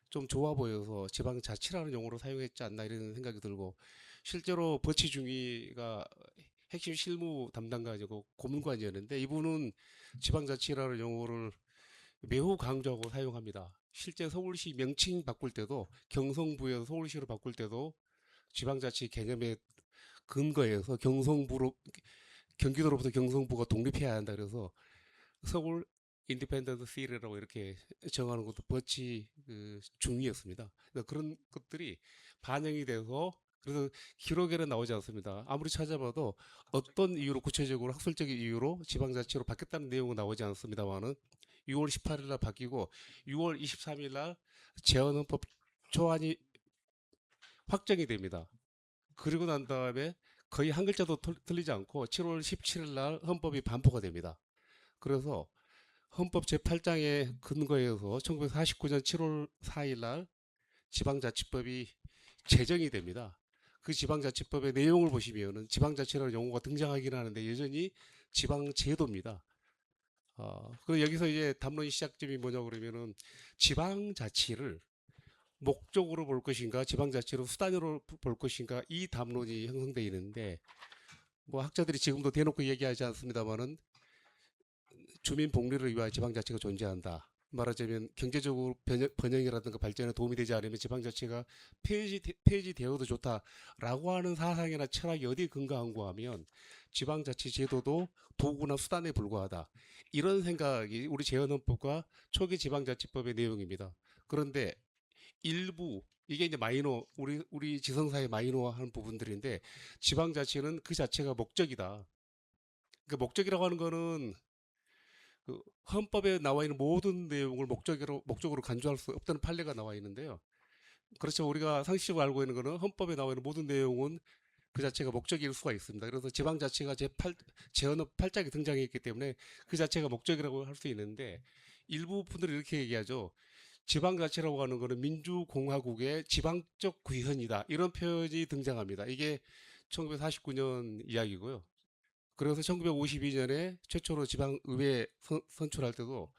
S1: 좀 좋아 보여서 지방자치라는 용어로 사용했지 않나 이런 생각이 들고 실제로 버치 중위가 핵심 실무 담당관이고 고문관이었는데 이분은 지방자치라는 용어를 매우 강조하고 사용합니다. 실제 서울시 명칭 바꿀 때도 경성부에서 서울시로 바꿀 때도 지방자치 개념의 근거에서 경기도로부터 경성부가 독립해야 한다 그래서 서울 인디펜던트 시티라고 이렇게 정하는 것도 버치 중이었습니다. 그러니까 그런 것들이 반영이 돼서 그래서 기록에는 나오지 않습니다. 아무리 찾아봐도 어떤 이유로 구체적으로 학술적인 이유로 지방자치로 바뀌었다는 내용은 나오지 않습니다만은 6월 18일 날 바뀌고 6월 23일 날 재헌헌법 초안이 확정이 됩니다. 그리고 난 다음에 거의 한 글자도 틀리지 않고 7월 17일 날 헌법이 반포가 됩니다. 그래서 헌법 제8장의 근거에서 1949년 7월 4일 날 지방자치법이 제정이 됩니다. 그 지방자치법의 내용을 보시면은 지방자치라는 용어가 등장하긴 하는데 여전히 지방제도입니다. 그리고 여기서 이제 담론의 시작점이 뭐냐 그러면은 지방자치를 목적으로 볼 것인가 지방자치로 수단으로 볼 것인가 이 담론이 형성되어 있는데 뭐 학자들이 지금도 대놓고 얘기하지 않습니다만은 주민 복리를 위하여 지방자치가 존재한다. 말하자면 경제적으로 번영이라든가 발전에 도움이 되지 않으면 지방자치가 폐지되어도 좋다라고 하는 사상이나 철학이 어디에 근거한고 하면 지방자치 제도도 도구나 수단에 불과하다. 이런 생각이 우리 재헌헌법과 초기 지방자치법의 내용입니다. 그런데 일부 이게 이제 마이너 우리 지성사의 마이너한 부분들인데 지방자치는 그 자체가 목적이다. 그 목적이라고 하는 거는 그 헌법에 나와 있는 모든 내용을 목적으로 간주할 수 없다는 판례가 나와 있는데요. 그렇죠. 우리가 상식적으로 알고 있는 거는 헌법에 나와 있는 모든 내용은 그 자체가 목적일 수가 있습니다. 그래서 지방자치가 재헌헌 8장에 등장했기 때문에 그 자체가 목적이라고 할 수 있는데 일부 분들이 이렇게 얘기하죠. 지방자치라고 하는 거는 민주공화국의 지방적 구현이다. 이런 표현이 등장합니다. 이게 1949년 이야기고요. 그래서 1952년에 최초로 지방의회 선출할 때도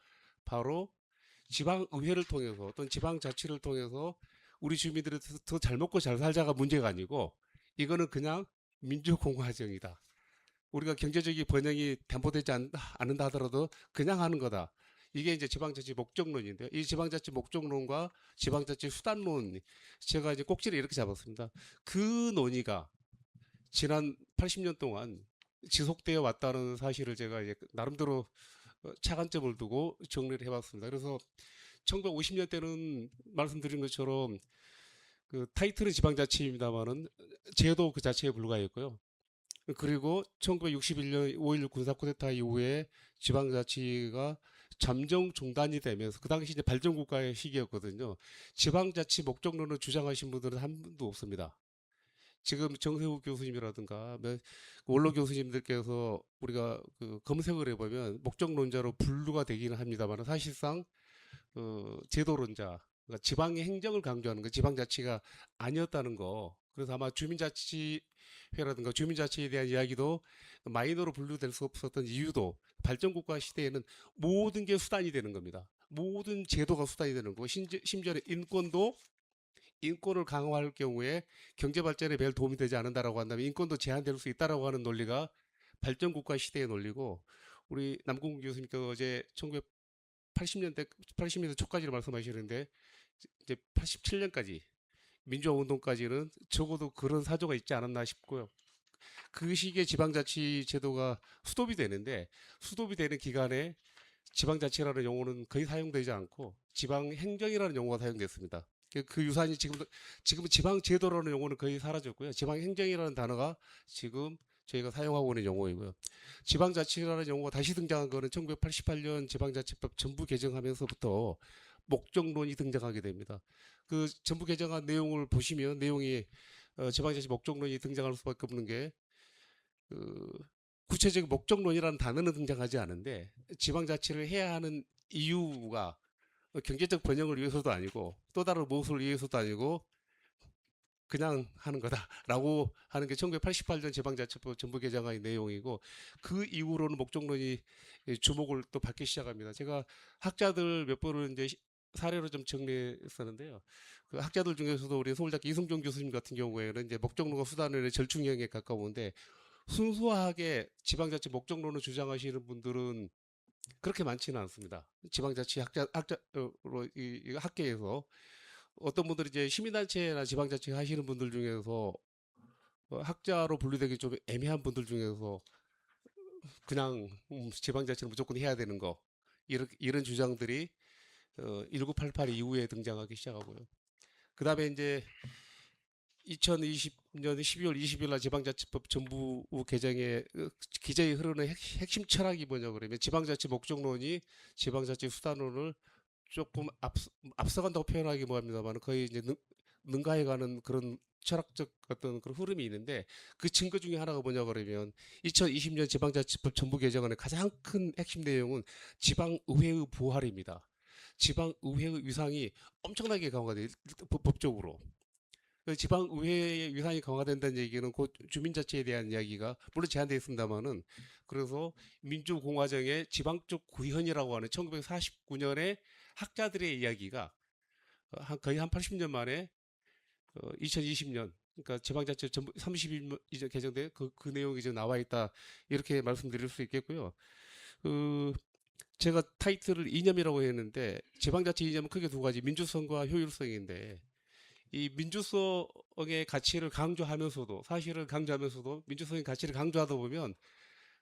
S1: 바로 지방의회를 통해서 어떤 지방자치를 통해서 우리 주민들이 더 잘 먹고 잘 살자가 문제가 아니고 이거는 그냥 민주공화정이다. 우리가 경제적인 번영이 담보되지 않는다 하더라도 그냥 하는 거다. 이게 이제 지방자치 목적론인데요. 이 지방자치 목적론과 지방자치 수단론 제가 이제 꼭지를 이렇게 잡았습니다. 그 논의가 지난 80년 동안 지속되어 왔다는 사실을 제가 이제 나름대로 차관점을 두고 정리를 해봤습니다. 그래서 1950년 때는 말씀드린 것처럼 그 타이틀은 지방자치입니다만은 제도 그 자체에 불과했고요. 그리고 1961년 5.16 군사 쿠데타 이후에 지방자치가 잠정 중단이 되면서 그 당시 이제 발전국가의 시기였거든요. 지방자치 목적론을 주장하신 분들은 한 분도 없습니다. 지금 정세욱 교수님이라든가 원로 교수님들께서 우리가 그 검색을 해보면 목적론자로 분류가 되기는 합니다만 사실상 제도론자, 그러니까 지방의 행정을 강조하는 거, 지방자치가 아니었다는 거. 그래서 아마 주민자치회라든가 주민자치에 대한 이야기도 마이너로 분류될 수 없었던 이유도 발전국가 시대에는 모든 게 수단이 되는 겁니다. 모든 제도가 수단이 되는 거고 심지어는 인권을 강화할 경우에 경제 발전에 별 도움이 되지 않는다라고 한다면 인권도 제한될 수 있다라고 하는 논리가 발전국가 시대의 논리고 우리 남궁 교수님께서 어제 1980년대 초까지를 말씀하시는데 이제 87년까지 민주화 운동까지는 적어도 그런 사조가 있지 않았나 싶고요. 그 시기에 지방자치 제도가 수도비 되는데 수도비 되는 기간에 지방자치라는 용어는 거의 사용되지 않고 지방행정이라는 용어가 사용됐습니다. 그 유산이 지금은 지방제도라는 용어는 거의 사라졌고요. 지방행정이라는 단어가 지금 저희가 사용하고 있는 용어이고요. 지방자치라는 용어가 다시 등장한 거는 1988년 지방자치법 전부 개정하면서부터 목적론이 등장하게 됩니다. 그 전부 개정한 내용을 보시면 내용이 지방자치 목적론이 등장할 수밖에 없는 게 구체적인 목적론이라는 단어는 등장하지 않은데 지방자치를 해야 하는 이유가 경제적 번영을 위해서도 아니고 또 다른 무엇을 위해서도 아니고 그냥 하는 거다라고 하는 게 1988년 지방자치법 전부 개정안의 내용이고 그 이후로는 목적론이 주목을 또 받기 시작합니다. 제가 학자들 몇 분을 이제 사례로 좀 정리했었는데요. 그 학자들 중에서도 우리 서울대학교 이승종 교수님 같은 경우에는 이제 목적론과 수단론의 절충형에 가까운데 순수하게 지방자치 목적론을 주장하시는 분들은 그렇게 많지는 않습니다. 지방자치 학자로 이 학계에서 어떤 분들이 이제 시민단체나 지방자치 하시는 분들 중에서 학자로 분류되기 좀 애매한 분들 중에서 그냥 지방자치는 무조건 해야 되는 거 이런 주장들이 1988 이후에 등장하기 시작하고요. 그 다음에 이제 2020년 12월 20일 날 지방자치법 전부 개정의 기저에 흐르는 핵심 철학이 뭐냐 그러면 지방자치 목적론이 지방자치 수단론을 조금 앞서간다고 표현하기 뭐합니다만 거의 이제 능가해가는 그런 철학적 어떤 그런 흐름이 있는데 그 증거 중에 하나가 뭐냐 그러면 2020년 지방자치법 전부 개정안의 가장 큰 핵심 내용은 지방의회의 부활입니다. 지방의회의 위상이 엄청나게 강화돼 법적으로. 지방의회의 위상이 강화된다는 얘기는 곧 주민자치에 대한 이야기가 물론 제한되어 있습니다만은 그래서 민주공화정의 지방적 구현이라고 하는 1949년에 학자들의 이야기가 거의 한 80년 만에 2020년 그러니까 지방자치 전부 30일 이제 개정된 그 내용이 이제 나와 있다 이렇게 말씀드릴 수 있겠고요. 제가 타이틀을 이념이라고 했는데 지방자치 이념은 크게 두 가지 민주성과 효율성인데 이 민주성의 가치를 강조하면서도 사실을 강조하면서도 민주성의 가치를 강조하다 보면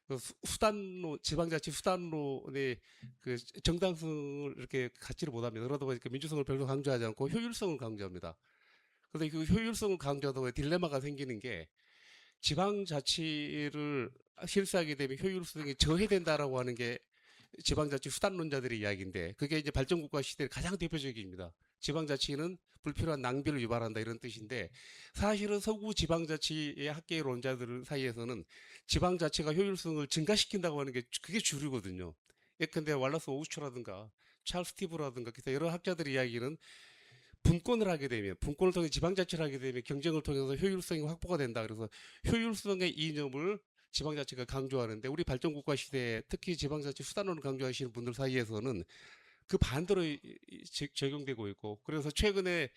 S1: 그 수단로 지방자치 수단론의 그 정당성을 이렇게 갖지를 못합니다. 그러다 보니까 민주성을 별로 강조하지 않고 효율성을 강조합니다. 그런데 그 효율성을 강조하다 보니 딜레마가 생기는 게 지방자치를 실시하게 되면 효율성이 저해된다라고 하는 게 지방자치 수단론자들의 이야기인데 그게 이제 발전국가 시대의 가장 대표적입니다. 지방자치는 불필요한 낭비를 유발한다 이런 뜻인데 사실은 서구 지방자치의 학계론자들 사이에서는 지방자치가 효율성을 증가시킨다고 하는 게 그게 주류거든요. 예컨대 왈라스 오우추라든가 찰스 스티브라든가 기타 여러 학자들의 이야기는 분권을 하게 되면 분권을 통해 지방자치를 하게 되면 경쟁을 통해서 효율성이 확보가 된다. 그래서 효율성의 이념을 지방자치가 강조하는데 우리 발전국가 시대에 특히 지방자치 수단론을 강조하시는 분들 사이에서는 그 반대로 적용되고 있고 그래서 최근에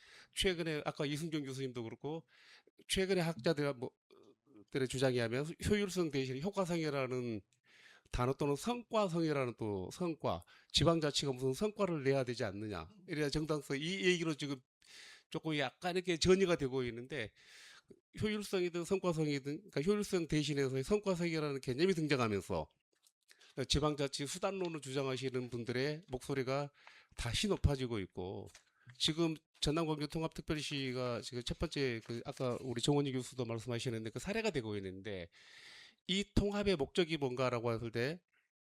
S1: 아까 이승경 교수님도 그렇고 최근에 학자들 들의 주장에 하면 효율성 대신 효과성이라는 단어 또는 성과성이라는 또 성과 지방자치가 무슨 성과를 내야 되지 않느냐 이래야 정당성 이 얘기로 지금 조금 약간 이렇게 전이가 되고 있는데 효율성이든 성과성이든 그러니까 효율성 대신해서 성과성이라는 개념이 등장하면서 지방자치 수단론을 주장하시는 분들의 목소리가 다시 높아지고 있고 지금 전남광주통합특별시가 지금 첫 번째 그 아까 우리 정원희 교수도 말씀하시는데 그 사례가 되고 있는데 이 통합의 목적이 뭔가라고 했을 때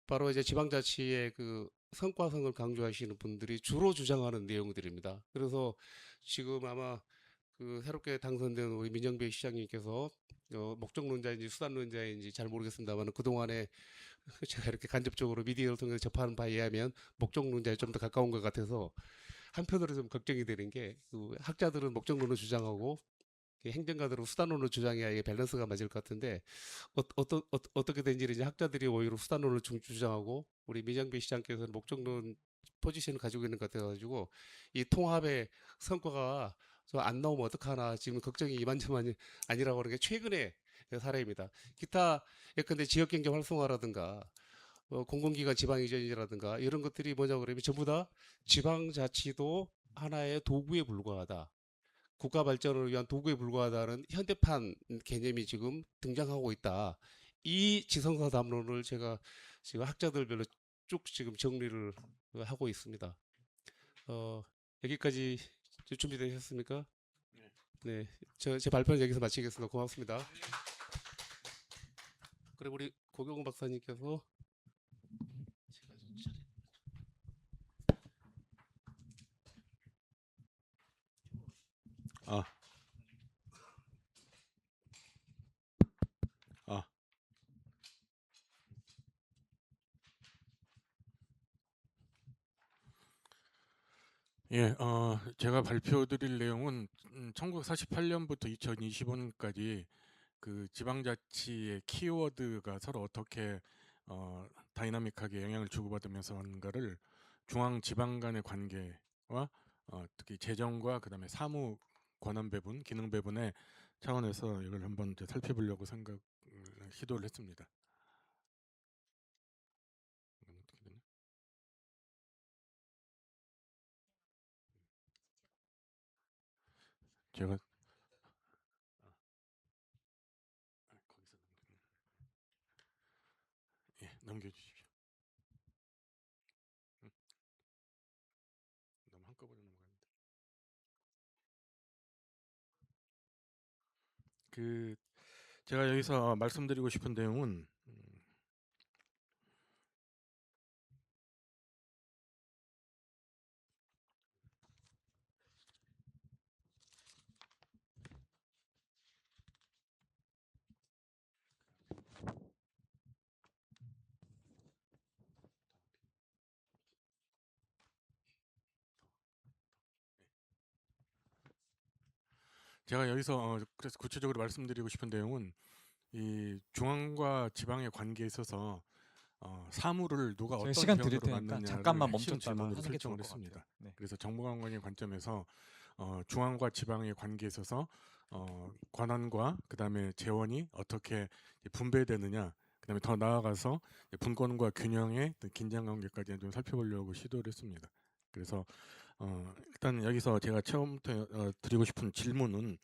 S1: 바로 이제 지방자치의 그 성과성을 강조하시는 분들이 주로 주장하는 내용들입니다. 그래서 지금 아마 그 새롭게 당선된 우리 민정배 시장님께서 목적론자인지 수단론자인지 잘 모르겠습니다만 그동안에 제가 이렇게 간접적으로 미디어를 통해서 접하는 바에 의하면 목적론자에 좀 더 가까운 것 같아서 한편으로 좀 걱정이 되는 게 그 학자들은 목적론을 주장하고 행정가들은 수단론을 주장해야 이게 밸런스가 맞을 것 같은데 어떻게 된지 이제 학자들이 오히려 수단론을 주장하고 우리 민정배 시장께서는 목적론 포지션을 가지고 있는 것 같아가지고 이 통합의 성과가 안 나오면 어떡하나 지금 걱정이 이만저만이 아니라고 하는 게 최근의 사례입니다. 기타 예컨대 지역경제 활성화라든가 공공기관 지방 이전이라든가 이런 것들이 뭐냐 그러면 전부 다 지방자치도 하나의 도구에 불과하다. 국가 발전을 위한 도구에 불과하다는 현대판 개념이 지금 등장하고 있다. 이 지성사 담론을 제가 지금 학자들별로 쭉 지금 정리를 하고 있습니다. 여기까지 준비되셨습니까? 네, 제 발표는 여기서 마치겠습니다. 고맙습니다. 그리고 우리 고경훈 박사님께서
S4: 아. 예, 제가 발표드릴 내용은 1948년부터 2025년까지 그 지방자치의 키워드가 서로 어떻게 다이나믹하게 영향을 주고받으면서 하는가를 중앙 지방 간의 관계 특히 재정과 그다음에 사무 권한 배분, 기능 배분의 차원에서 이걸 한번 이제 살펴보려고 시도를 했습니다. 이건 어떻게 되나? 제가 거기서 넘겨주십시오. 너무 한꺼번에 넘어가는데. 제가 여기서 말씀드리고 싶은 내용은 제가 여기서 그래서 구체적으로 말씀드리고 싶은 내용은 이 중앙과 지방의 관계에 있어서 사무를 누가
S6: 제가
S4: 어떤
S6: 시간 드릴
S4: 기관으로
S6: 테니까
S4: 맡느냐를
S6: 잠깐만
S4: 핵심
S6: 멈췄다가
S4: 질문으로
S6: 하는 게 좋을
S4: 설정을
S6: 것
S4: 했습니다.
S6: 같아요. 네.
S4: 그래서 정보관관의 관점에서 중앙과 지방의 관계에 있어서 권한과 그다음에 재원이 어떻게 분배되느냐, 그다음에 더 나아가서 분권과 균형의 긴장관계까지 좀 살펴보려고 시도를 했습니다. 그래서 일단 여기서 제가 처음부터 드리고 싶은 질문은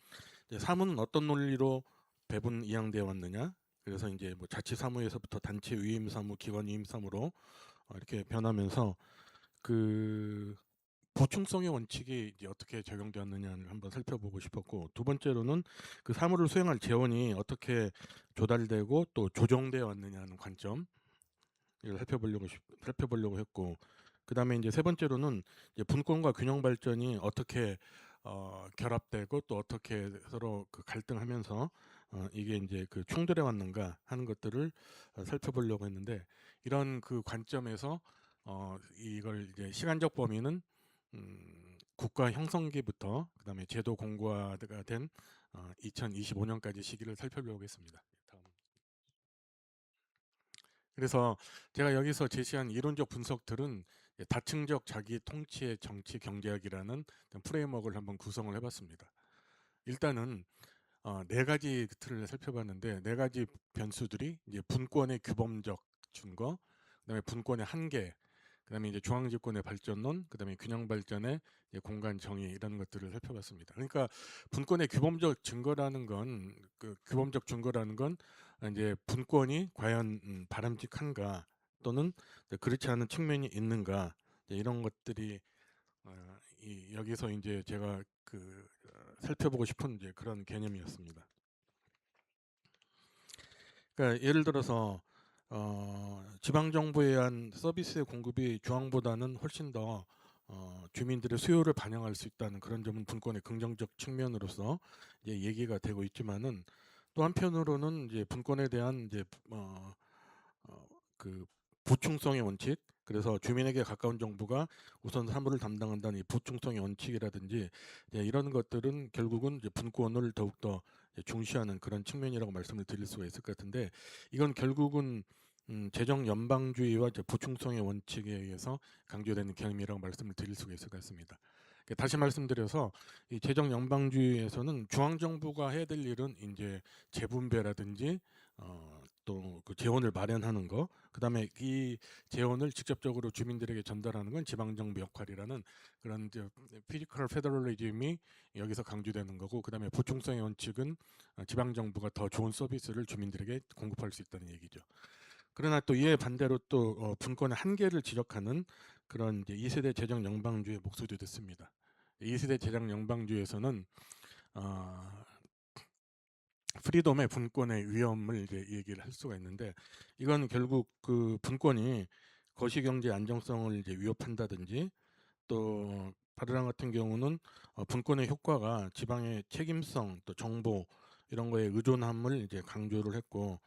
S4: 사무는 어떤 논리로 배분 이양되어 왔느냐? 그래서 이제 뭐 자치 사무에서부터 단체 위임 사무, 기관 위임 사무로 이렇게 변하면서 그 보충성의 원칙이 이제 어떻게 적용되었느냐를 한번 살펴보고 싶었고, 두 번째로는 그 사무를 수행할 재원이 어떻게 조달되고 또 조정되어 왔느냐는 관점 이걸 살펴보려고 했고, 그다음에 이제 세 번째로는 이제 분권과 균형 발전이 어떻게 결합되고 또 어떻게 서로 그 갈등하면서 이게 이제 그 충돌해 왔는가 하는 것들을 살펴보려고 했는데, 이런 그 관점에서 이걸 이제 시간적 범위는 국가 형성기부터 그다음에 제도 공고화가 된 2025년까지 시기를 살펴보려고 했습니다. 다음. 그래서 제가 여기서 제시한 이론적 분석들은 다층적 자기 통치의 정치 경제학이라는 프레임워크를 한번 구성을 해봤습니다. 일단은 네 가지 틀을 살펴봤는데, 네 가지 변수들이 이제 분권의 규범적 증거, 그다음에 분권의 한계, 그다음에 이제 중앙집권의 발전론, 그다음에 균형 발전의 공간 정의, 이런 것들을 살펴봤습니다. 그러니까 분권의 규범적 증거라는 건 규범적 증거라는 건 이제 분권이 과연 바람직한가 또는 그렇지 않은 측면이 있는가, 이런 것들이 여기서 이제 제가 살펴보고 싶은 이제 그런 개념이었습니다. 그러니까 예를 들어서 지방 정부에 의한 서비스의 공급이 중앙보다는 훨씬 더 주민들의 수요를 반영할 수 있다는 그런 점은 분권의 긍정적 측면으로서 이제 얘기가 되고 있지만은, 또 한편으로는 이제 분권에 대한 이제 그 보충성의 원칙, 그래서 주민에게 가까운 정부가 우선 사무를 담당한다는 이 보충성의 원칙이라든지 이런 것들은 결국은 이제 분권을 더욱더 중시하는 그런 측면이라고 말씀을 드릴 수가 있을 것 같은데, 이건 결국은 재정 연방주의와 보충성의 원칙에 의해서 강조되는 개념이라고 말씀을 드릴 수가 있을 것 같습니다. 다시 말씀드려서 이 재정 연방주의에서는 중앙 정부가 해야 될 일은 이제 재분배라든지 또 그 재원을 마련하는 거, 그다음에 이 재원을 직접적으로 주민들에게 전달하는 건 지방 정부 역할이라는 그런 이제 피지컬 페더럴리즘이 여기서 강조되는 거고, 그다음에 보충성의 원칙은 지방 정부가 더 좋은 서비스를 주민들에게 공급할 수 있다는 얘기죠. 그러나 또 이에 반대로 또 분권의 한계를 지적하는 그런 이제 2세대 재정 연방주의 목소리도 듣습니다. 2세대 재정 연방주의에서는 프리덤의 분권의 위험을 이제 얘기를 할 수가 있는데, 이건 결국 그 분권이 거시경제 안정성을 이제 위협한다든지, 또 바르랑 같은 경우는 분권의 효과가 지방의 책임성, 또 정보 이런 거에 의존함을 이제 강조를 했고,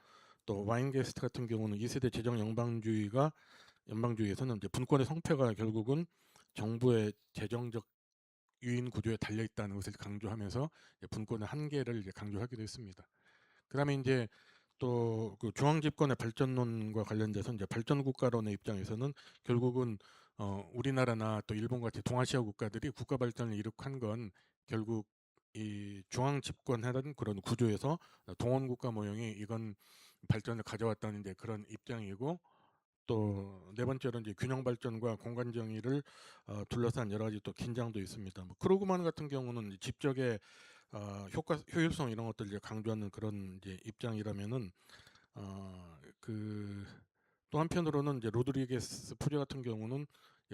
S4: 또 와인게스트 같은 경우는 2세대 재정 연방주의에서는 이제 분권의 성패가 결국은 정부의 재정적 유인 구조에 달려 있다는 것을 강조하면서 분권의 한계를 이제 강조하기도 했습니다. 그다음에 이제 또 그 중앙 집권의 발전론과 관련돼서 이제 발전 국가론의 입장에서는 결국은 우리나라나 또 일본 같이 동아시아 국가들이 국가 발전을 이룩한 건 결국 이 중앙 집권하는 그런 구조에서 동원 국가 모형이 이건 발전을 가져왔다는 이제 그런 입장이고, 또 네 번째로 이제 균형 발전과 공간 정의를 둘러싼 여러 가지 또 긴장도 있습니다. 뭐 크루그만 같은 경우는 집적의 효율성 이런 것들 이제 강조하는 그런 이제 입장이라면은 그 또 한편으로는 이제 로드리게스 프리 같은 경우는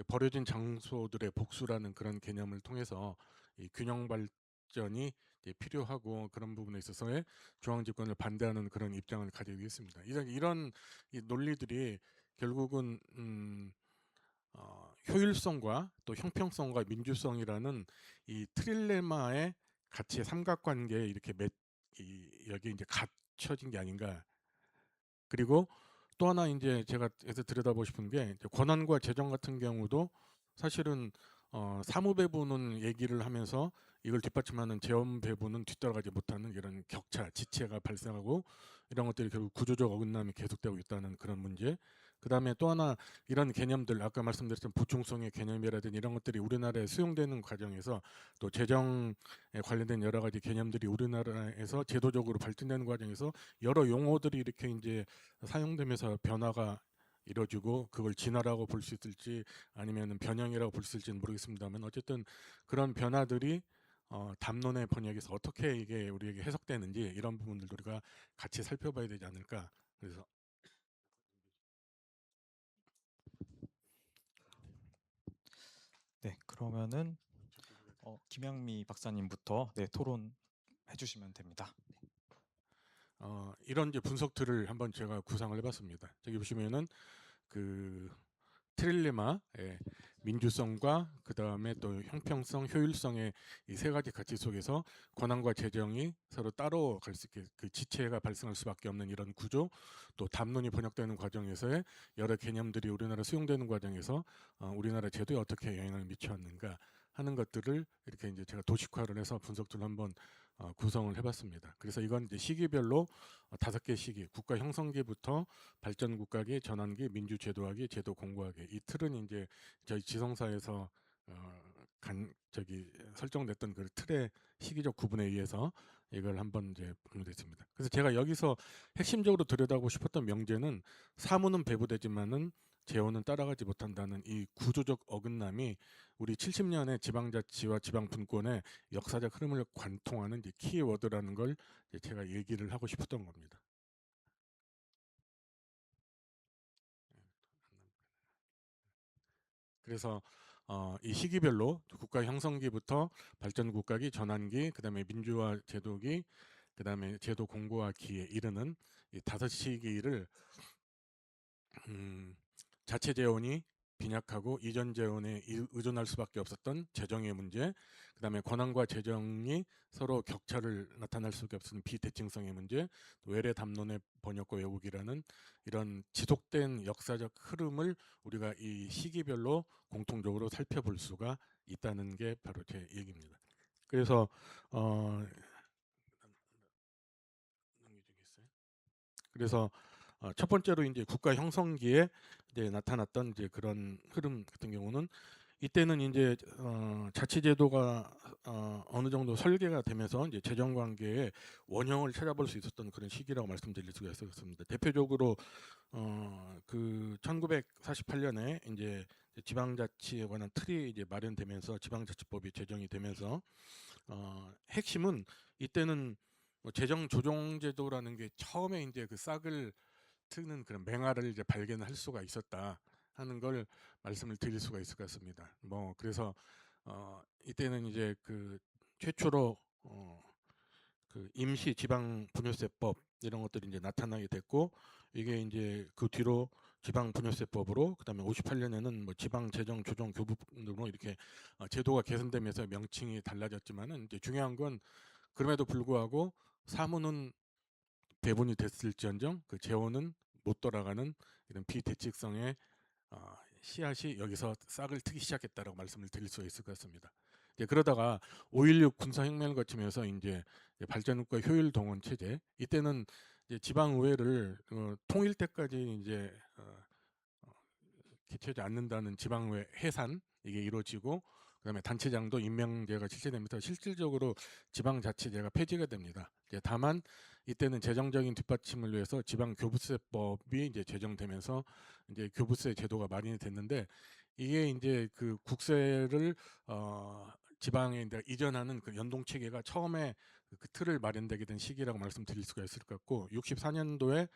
S4: 버려진 장소들의 복수라는 그런 개념을 통해서 이 균형 발전이 이제 필요하고 그런 부분에 있어서의 중앙 집권을 반대하는 그런 입장을 가지고 있습니다. 이런 이 논리들이 결국은 효율성과 또 형평성과 민주성이라는 이 트릴레마의 가치의 삼각관계에 이렇게 여기 이제 갇혀진 게 아닌가. 그리고 또 하나 이제 제가 여기서 들여다보고 싶은 게 이제 권한과 재정 같은 경우도 사실은 사무 배분은 얘기를 하면서 이걸 뒷받침하는 재원 배분은 뒤따라가지 못하는 이런 격차, 지체가 발생하고 이런 것들이 결국 구조적 어긋남이 계속되고 있다는 그런 문제. 그 다음에 또 하나 이런 개념들 아까 말씀드렸던 보충성의 개념이라든지 이런 것들이 우리나라에 수용되는 과정에서 또 재정에 관련된 여러 가지 개념들이 우리나라에서 제도적으로 발전되는 과정에서 여러 용어들이 이렇게 이제 사용되면서 변화가 이루어지고 그걸 진화라고 볼 수 있을지 아니면 변형이라고 볼 수 있을지는 모르겠습니다만 어쨌든 그런 변화들이 담론의 번역에서 어떻게 이게 우리에게 해석되는지 이런 부분들도 우리가 같이 살펴봐야 되지 않을까. 그래서
S6: 네, 그러면은 김양미 박사님부터 네, 토론해 주시면 됩니다.
S4: 이런 이제 분석들을 한번 제가 구상을 해봤습니다. 저기 보시면은 그 트릴레마의 민주성과 그 다음에 또 형평성, 효율성의 이 세 가지 가치 속에서 권한과 재정이 서로 따로 갈 수 있게 그 지체가 발생할 수밖에 없는 이런 구조, 또 담론이 번역되는 과정에서의 여러 개념들이 우리나라 수용되는 과정에서 우리나라 제도에 어떻게 영향을 미쳐왔는가 하는 것들을 이렇게 이제 제가 도식화를 해서 분석들을 한번 구성을 해봤습니다. 그래서 이건 이제 시기별로 5개 시기, 국가 형성기부터 발전 국가기, 전환기, 민주제도화기, 제도 공고화기 이 틀은 이제 저희 지성사에서 설정됐던 그 틀의 시기적 구분에 의해서 이걸 한번 이제 분류됐습니다. 그래서 제가 여기서 핵심적으로 들여다보고 싶었던 명제는 사무는 배부되지만은 재원은 따라가지 못한다는 이 구조적 어긋남이 우리 70년의 지방자치와 지방분권의 역사적 흐름을 관통하는 이제 키워드라는 걸 제가 얘기를 하고 싶었던 겁니다. 그래서 이 시기별로 국가 형성기부터 발전 국가기, 전환기, 그다음에 민주화 제도기, 그다음에 제도 공고화기에 이르는 이 5시기를 자체 재원이 빈약하고 이전 재원에 의존할 수밖에 없었던 재정의 문제, 그다음에 권한과 재정이 서로 격차를 나타날 수밖에 없는 비대칭성의 문제, 외래 담론의 번역과 왜곡이라는 이런 지속된 역사적 흐름을 우리가 이 시기별로 공통적으로 살펴볼 수가 있다는 게 바로 제 얘기입니다. 그래서 그래서 첫 번째로 이제 국가 형성기에 이제 나타났던 이제 그런 흐름 같은 경우는 이때는 이제 자치제도가 어느 정도 설계가 되면서 이제 재정 관계의 원형을 찾아볼 수 있었던 그런 시기라고 말씀드릴 수가 있었습니다. 대표적으로 그 1948년에 이제 지방자치에 관한 틀이 이제 마련되면서 지방자치법이 제정이 되면서 핵심은 이때는 뭐 재정 조정 제도라는 게 처음에 이제 그 싹을 트는 그런 맹아를 이제 발견할 수가 있었다 하는 걸 말씀을 드릴 수가 있을 것 같습니다. 뭐 그래서 이때는 이제 그 최초로 그 임시 지방 분유세법 이런 것들이 이제 나타나게 됐고 이게 이제 그 뒤로 지방 분유세법으로 그다음에 58년에는 뭐 지방 재정 조정 교부로 이렇게 제도가 개선되면서 명칭이 달라졌지만은 이제 중요한 건 그럼에도 불구하고 사무는 배분이 됐을지언정 그 재원은 못 돌아가는 이런 비대칭성의 씨앗이 여기서 싹을 트기 시작했다라고 말씀을 드릴 수 있을 것 같습니다. 그러다가 5.16 군사혁명을 거치면서 이제 발전국가 효율 동원 체제 이때는 이제 지방의회를 통일 때까지 이제 개최하지 않는다는 지방의회 해산 이게 이루어지고 그다음에 단체장도 임명제가 실시되면서 실질적으로 지방자치제가 폐지가 됩니다. 이제 다만 이때는 재정적인 뒷받침을 위해서 지방교부세법이 이제 제정되면서 이제 교부세 제도가 마련이 됐는데 이게 이제 그 국세를 지방에 이제 이전하는 그 연동 체계가 처음에 그 틀을 마련되게 된 시기라고 말씀드릴 수가 있을 것 같고 64년도에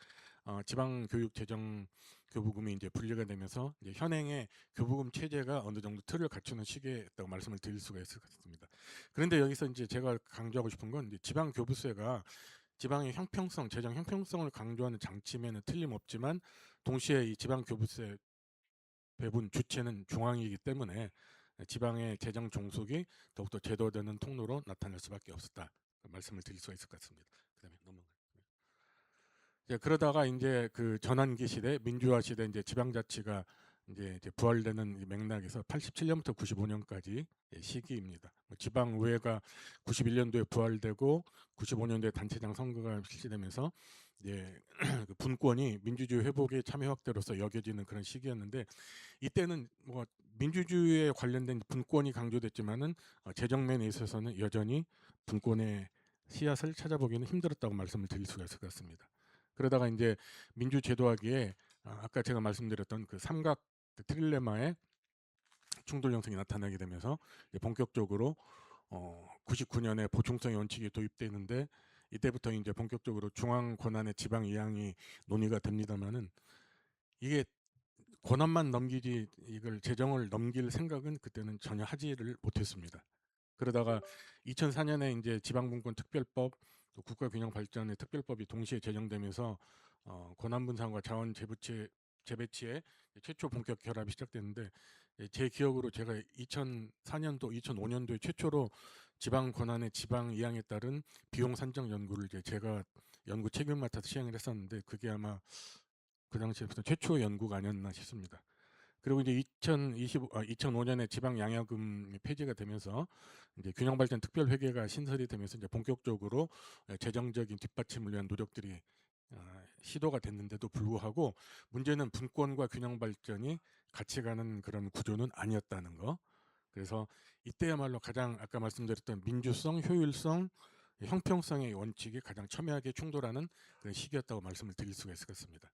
S4: 지방교육재정 교부금이 이제 분리가 되면서 이제 현행의 교부금 체제가 어느 정도 틀을 갖추는 시기였다고 말씀을 드릴 수가 있을 것 같습니다. 그런데 여기서 이제 제가 강조하고 싶은 건 이제 지방 교부세가 지방의 형평성, 재정 형평성을 강조하는 장치면은 틀림없지만 동시에 이 지방 교부세 배분 주체는 중앙이기 때문에 지방의 재정 종속이 더욱더 제도되는 통로로 나타날 수밖에 없었다. 말씀을 드릴 수가 있을 것 같습니다. 그다음에 넘어가요. 그러다가 이제 그 전환기 시대, 민주화 시대 이제 지방자치가 이제 부활되는 맥락에서 87년부터 95년까지 시기입니다. 지방의회가 91년도에 부활되고 95년도에 단체장 선거가 실시되면서 이제 그 분권이 민주주의 회복의 참여 확대로서 여겨지는 그런 시기였는데 이때는 뭐 민주주의에 관련된 분권이 강조됐지만은 재정면에 있어서는 여전히 분권의 씨앗을 찾아보기는 힘들었다고 말씀을 드릴 수가 있을 것 같습니다. 그러다가 이제 민주제도화기에 아까 제가 말씀드렸던 그 삼각 그 트릴레마의 충돌 형성이 나타나게 되면서 본격적으로 99년에 보충성의 원칙이 도입되는데 이때부터 이제 본격적으로 중앙 권한의 지방 이양이 논의가 됩니다만은 이게 권한만 넘기지 이걸 재정을 넘길 생각은 그때는 전혀 하지를 못했습니다. 그러다가 2004년에 이제 지방분권 특별법, 또 국가균형발전의 특별법이 동시에 제정되면서 권한 분산과 자원 재배치의 최초 본격 결합이 시작됐는데 제 기억으로 제가 2004년도, 2005년도에 최초로 지방 권한의 지방 이양에 따른 비용 산정 연구를 이제 제가 연구 책임을 맡아서 시행을 했었는데 그게 아마 그 당시에부터 최초 연구가 아니었나 싶습니다. 그리고 이제 2005년에 지방 양여금이 폐지가 되면서 이제 균형발전 특별회계가 신설이 되면서 이제 본격적으로 재정적인 뒷받침을 위한 노력들이 시도가 됐는데도 불구하고 문제는 분권과 균형발전이 같이 가는 그런 구조는 아니었다는 거. 그래서 이때야말로 가장 아까 말씀드렸던 민주성, 효율성, 형평성의 원칙이 가장 첨예하게 충돌하는 그런 시기였다고 말씀을 드릴 수가 있을 것 같습니다.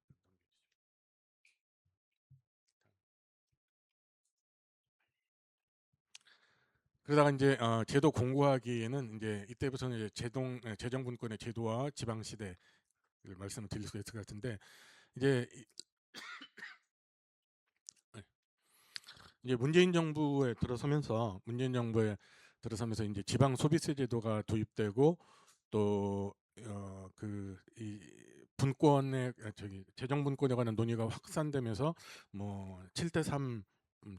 S4: 그러다가 이제 제도 공고하기에는 이제 이때부터는 이제 재정 분권의 제도와 지방 시대를 말씀을 드릴 수 있을 것 같은데 이제 문재인 정부에 들어서면서 이제 지방 소비세 제도가 도입되고 또 이 분권의 재정 분권에 관한 논의가 확산되면서 뭐 7대3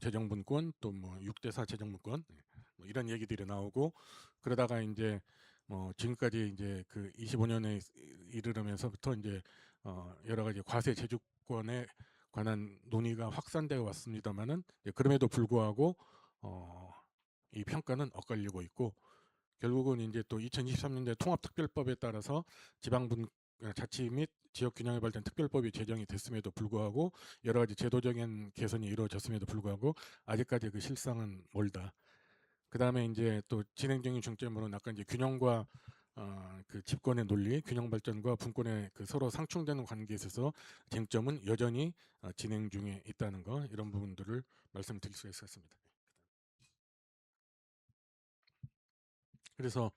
S4: 재정 분권 또 뭐 6대4 재정 분권 뭐 이런 얘기들이 나오고 그러다가 이제 지금까지 이제 그 25년에 이르면서부터 이제 여러 가지 과세 제주권에 관한 논의가 확산되어 왔습니다만은 그럼에도 불구하고 이 평가는 엇갈리고 있고 결국은 이제 또 2023년대 통합특별법에 따라서 지방분 자치 및 지역균형에 발전 특별법이 제정이 됐음에도 불구하고 여러 가지 제도적인 개선이 이루어졌음에도 불구하고 아직까지 그 실상은 멀다. 그 다음에 이제 또 진행적인 중점으로는 아까 이제 균형과 그 집권의 논리, 균형 발전과 분권의 그 서로 상충되는 관계에 있어서 쟁점은 여전히 진행 중에 있다는 거 이런 부분들을 말씀드릴 수가 있었습니다. 그래서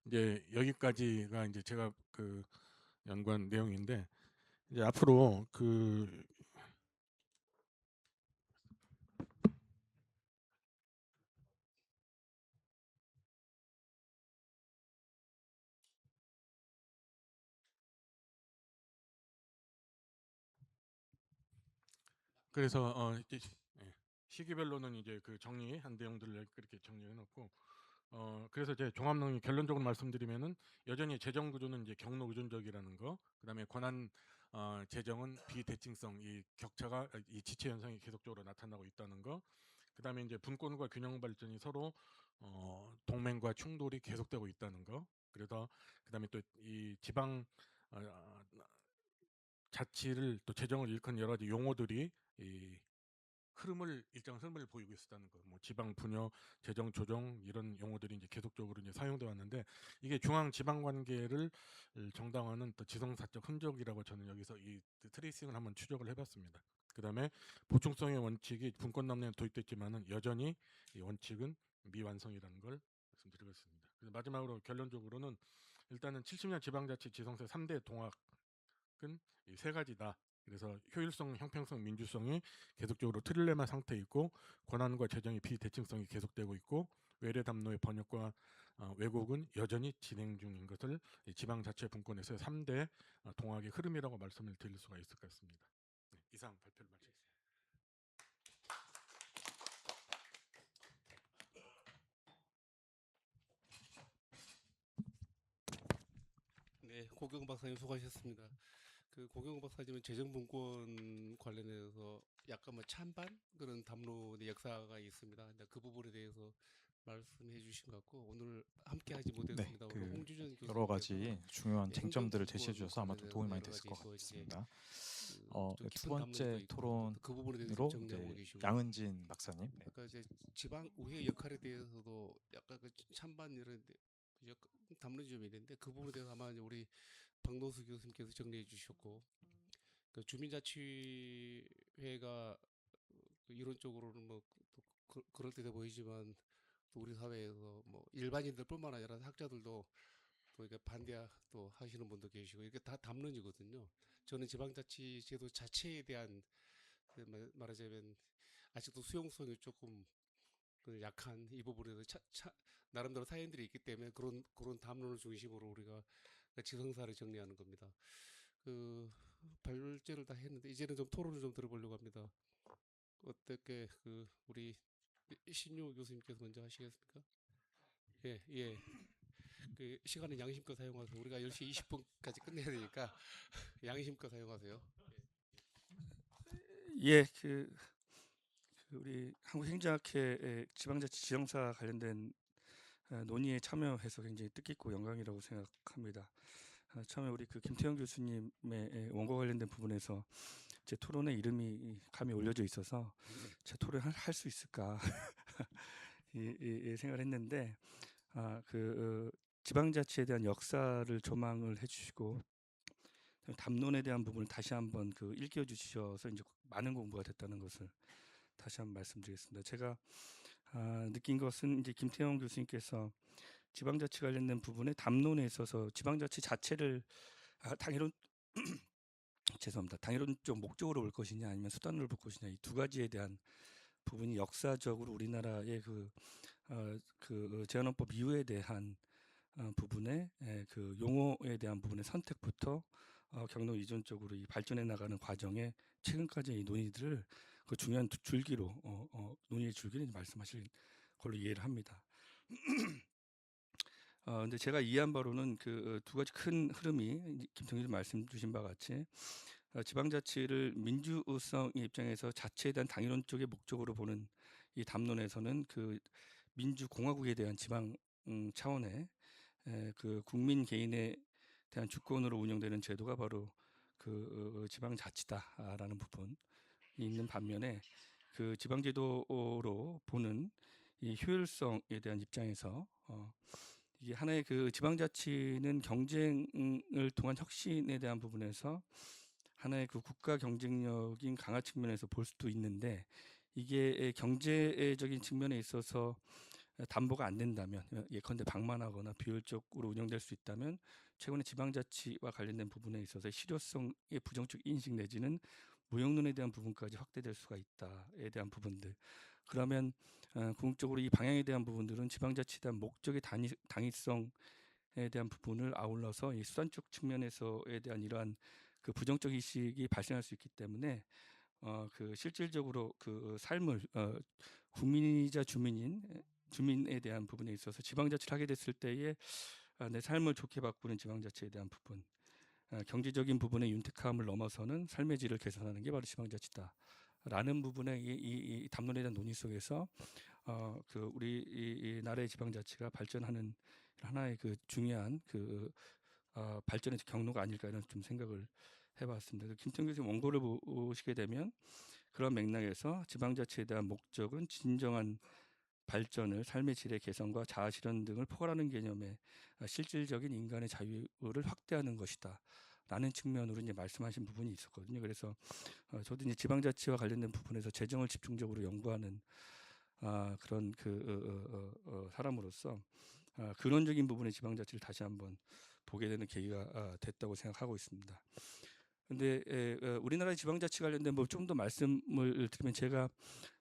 S4: 이제 여기까지가 이제 제가 그 연구한 내용인데 이제 앞으로 그래서 이제 시기별로는 이제 그 정리한 내용들을 그렇게 정리해 놓고 그래서 제 종합론이 결론적으로 말씀드리면은 여전히 재정 구조는 이제 경로 의존적이라는 거, 그다음에 권한 재정은 비대칭성, 이 격차가 이 지체 현상이 계속적으로 나타나고 있다는 거, 그다음에 이제 분권과 균형 발전이 서로 동맹과 충돌이 계속되고 있다는 거, 그래서 그다음에 또 이 지방 자치를 또 재정을 일컫는 여러 가지 용어들이 이 일정한 흐름을 보이고 있었다는 거. 뭐 지방 분여, 재정 조정 이런 용어들이 이제 계속적으로 이제 사용돼 왔는데 이게 중앙 지방 관계를 정당화하는 또 지성사적 흔적이라고 저는 여기서 이 트레이싱을 한번 추적을 해봤습니다. 그다음에 보충성의 원칙이 분권 남용에 도입됐지만은 여전히 이 원칙은 미완성이라는 걸 말씀드리겠습니다. 그래서 마지막으로 결론적으로는 일단은 70년 지방자치 지성세 3대 동학은 이 세 가지다. 그래서 효율성, 형평성, 민주성이 계속적으로 트릴레마 상태에 있고 권한과 재정의 비대칭성이 계속되고 있고 외래 담로의 번역과 왜곡은 여전히 진행 중인 것을 이 지방자치 분권에서의 3대 동학의 흐름이라고 말씀을 드릴 수가 있을 것 같습니다. 네, 이상 발표를 마치겠습니다.
S1: 네, 고경 박사님 수고하셨습니다. 그 고경 박사님은 재정분권 관련해서 약간 뭐 찬반 그런 담론의 역사가 있습니다. 근데 그 부분에 대해서 말씀해 주신 것 같고 오늘 함께 하지 못했습니다. 오늘 홍주전 교수님께서
S6: 여러 가지 중요한
S1: 네,
S6: 쟁점들을
S1: 행정분권
S6: 제시해 주셔서 아마 좀 도움이 많이
S1: 관련해서
S6: 됐을
S1: 여러
S6: 것
S1: 가지 또 이제
S6: 같습니다.
S1: 좀
S6: 두
S1: 깊은
S6: 번째
S1: 담론도 있고 그 부분에 대해서 좀
S6: 토론으로
S1: 정리하고
S6: 이제
S1: 계시고
S6: 양은진 박사님. 네.
S1: 그러니까 이제 지방 의회 역할에 대해서도 약간 그 찬반 이런 담론이 좀 있는데 그 부분에 대해서 아마 이제 우리 박노수 교수님께서 정리해 주셨고 그 주민자치회가 그 이론적으로는 뭐 또 그럴 때도 보이지만 또 우리 사회에서 뭐 일반인들뿐만 아니라 학자들도 또 이게 반대 또 하시는 분도 계시고 이게 다 담론이거든요. 저는 지방자치 제도 자체에 대한 그 말하자면 아직도 수용성이 조금 그 약한 이 부분에서 나름대로 사연들이 있기 때문에 그런 담론을 중심으로 우리가 그 지성사를 정리하는 겁니다. 그 발제를 다 했는데 이제는 좀 토론을 좀 들어보려고 합니다. 어떻게 그 우리 신유 교수님께서 먼저 하시겠습니까? 예, 예. 그 시간은 양심껏 사용하세요. 우리가 10시 20분까지 끝내야 되니까 양심껏 사용하세요.
S7: 예, 그 우리 한국행정학회의 지방자치 지정사 관련된 논의에 참여해서 굉장히 뜻깊고 영광이라고 생각합니다. 처음에 우리 그 김태형 교수님의 원고 관련된 부분에서 제 토론에 이름이 감이 올려져 있어서 제 토론을 할 수 있을까 이 생각을 했는데 지방자치에 대한 역사를 조망을 해주시고 담론에 대한 부분을 다시 한번 일깨워 주셔서 이제 많은 공부가 됐다는 것을 다시 한번 말씀드리겠습니다. 제가 느낀 것은 이제 김태형 교수님께서 지방자치 관련된 부분에 담론에 있어서 지방자치 자체를 당이론 죄송합니다. 당이론적 목적으로 볼 것이냐 아니면 수단으로 볼 것이냐 이 두 가지에 대한 부분이 역사적으로 우리나라의 제한헌법 이후에 대한 부분의 그 용어에 대한 부분의 선택부터 경로 이전적으로 이 발전해 나가는 과정에 최근까지의 이 논의들을 그 중요한 줄기로 논의의 줄기를 말씀하실 걸로 이해를 합니다. 근데 제가 이해한 바로는 그 두 가지 큰 흐름이 김정일 말씀 주신 바와 같이 지방자치를 민주성의 입장에서 자치에 대한 당위론적의 목적으로 보는 이 담론에서는 그 민주공화국에 대한 지방 차원의 그 국민 개인에 대한 주권으로 운영되는 제도가 바로 그 지방자치다라는 부분이 있는 반면에 그 지방제도로 보는 이 효율성에 대한 입장에서 이게 하나의 그 지방자치는 경쟁을 통한 혁신에 대한 부분에서 하나의 그 국가 경쟁력인 강화 측면에서 볼 수도 있는데 이게 경제적인 측면에 있어서 담보가 안 된다면 예컨대 방만하거나 비효율적으로 운영될 수 있다면 최근에 지방자치와 관련된 부분에 있어서 실효성의 부정적 인식 내지는 무용론에 대한 부분까지 확대될 수가 있다에 대한 부분들 그러면 궁극적으로 이 방향에 대한 부분들은 지방자치에 대한 목적의 당위성에 대한 부분을 아울러서 이 수단적 측면에서에 대한 이러한 그 부정적 인식이 발생할 수 있기 때문에 그 실질적으로 그 삶을 국민이자 주민에 대한 부분에 있어서 지방자치를 하게 됐을 때에 내 삶을 좋게 바꾸는 지방자치에 대한 부분, 경제적인 부분의 윤택함을 넘어서는 삶의 질을 개선하는 게 바로 지방자치다라는 부분의 이 담론에 대한 논의 속에서 그 우리 이 나라의 지방자치가 발전하는 하나의 그 중요한 그 발전의 경로가 아닐까 이런 좀 생각을 해봤습니다. 김태형 교수님 원고를 보시게 되면 그런 맥락에서 지방자치에 대한 목적은 진정한 발전을 삶의 질의 개선과 자아 실현 등을 포괄하는 개념의 실질적인 인간의 자유를 확대하는 것이다. 라는 측면으로 이제 말씀하신 부분이 있었거든요. 그래서 저도 이제 지방자치와 관련된 부분에서 재정을 집중적으로 연구하는 그런 사람으로서 근원적인 부분의 지방자치를 다시 한번 보게 되는 계기가 됐다고 생각하고 있습니다. 근데 우리나라의 지방자치 관련된 뭐 좀 더 말씀을 드리면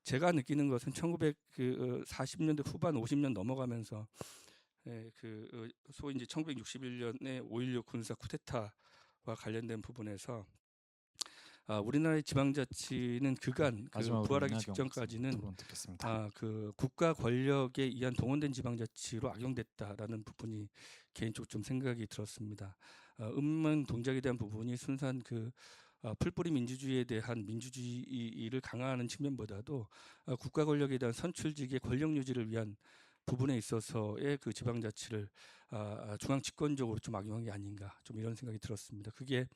S7: 제가 느끼는 것은 1940년대 후반 50년 넘어가면서 소위 이제 1961년에 5.16 군사 쿠데타와 관련된 부분에서 우리나라의 지방자치는 그간
S6: 마지막으로
S7: 부활하기
S6: 이낙연
S7: 직전까지는
S6: 박사님 토론 듣겠습니다.
S7: 국가 권력에 의한 동원된 지방자치로 악용됐다라는 부분이 개인적으로 좀 생각이 들었습니다. 음만 동작에 대한 부분이 순수한 풀뿌리 민주주의에 대한 민주주의를 강화하는 측면보다도 국가 권력에 대한 선출직의 권력 유지를 위한 부분에 있어서의 그 지방자치를 중앙 집권적으로 좀 악용한 게 아닌가 좀 이런 생각이 들었습니다. 그게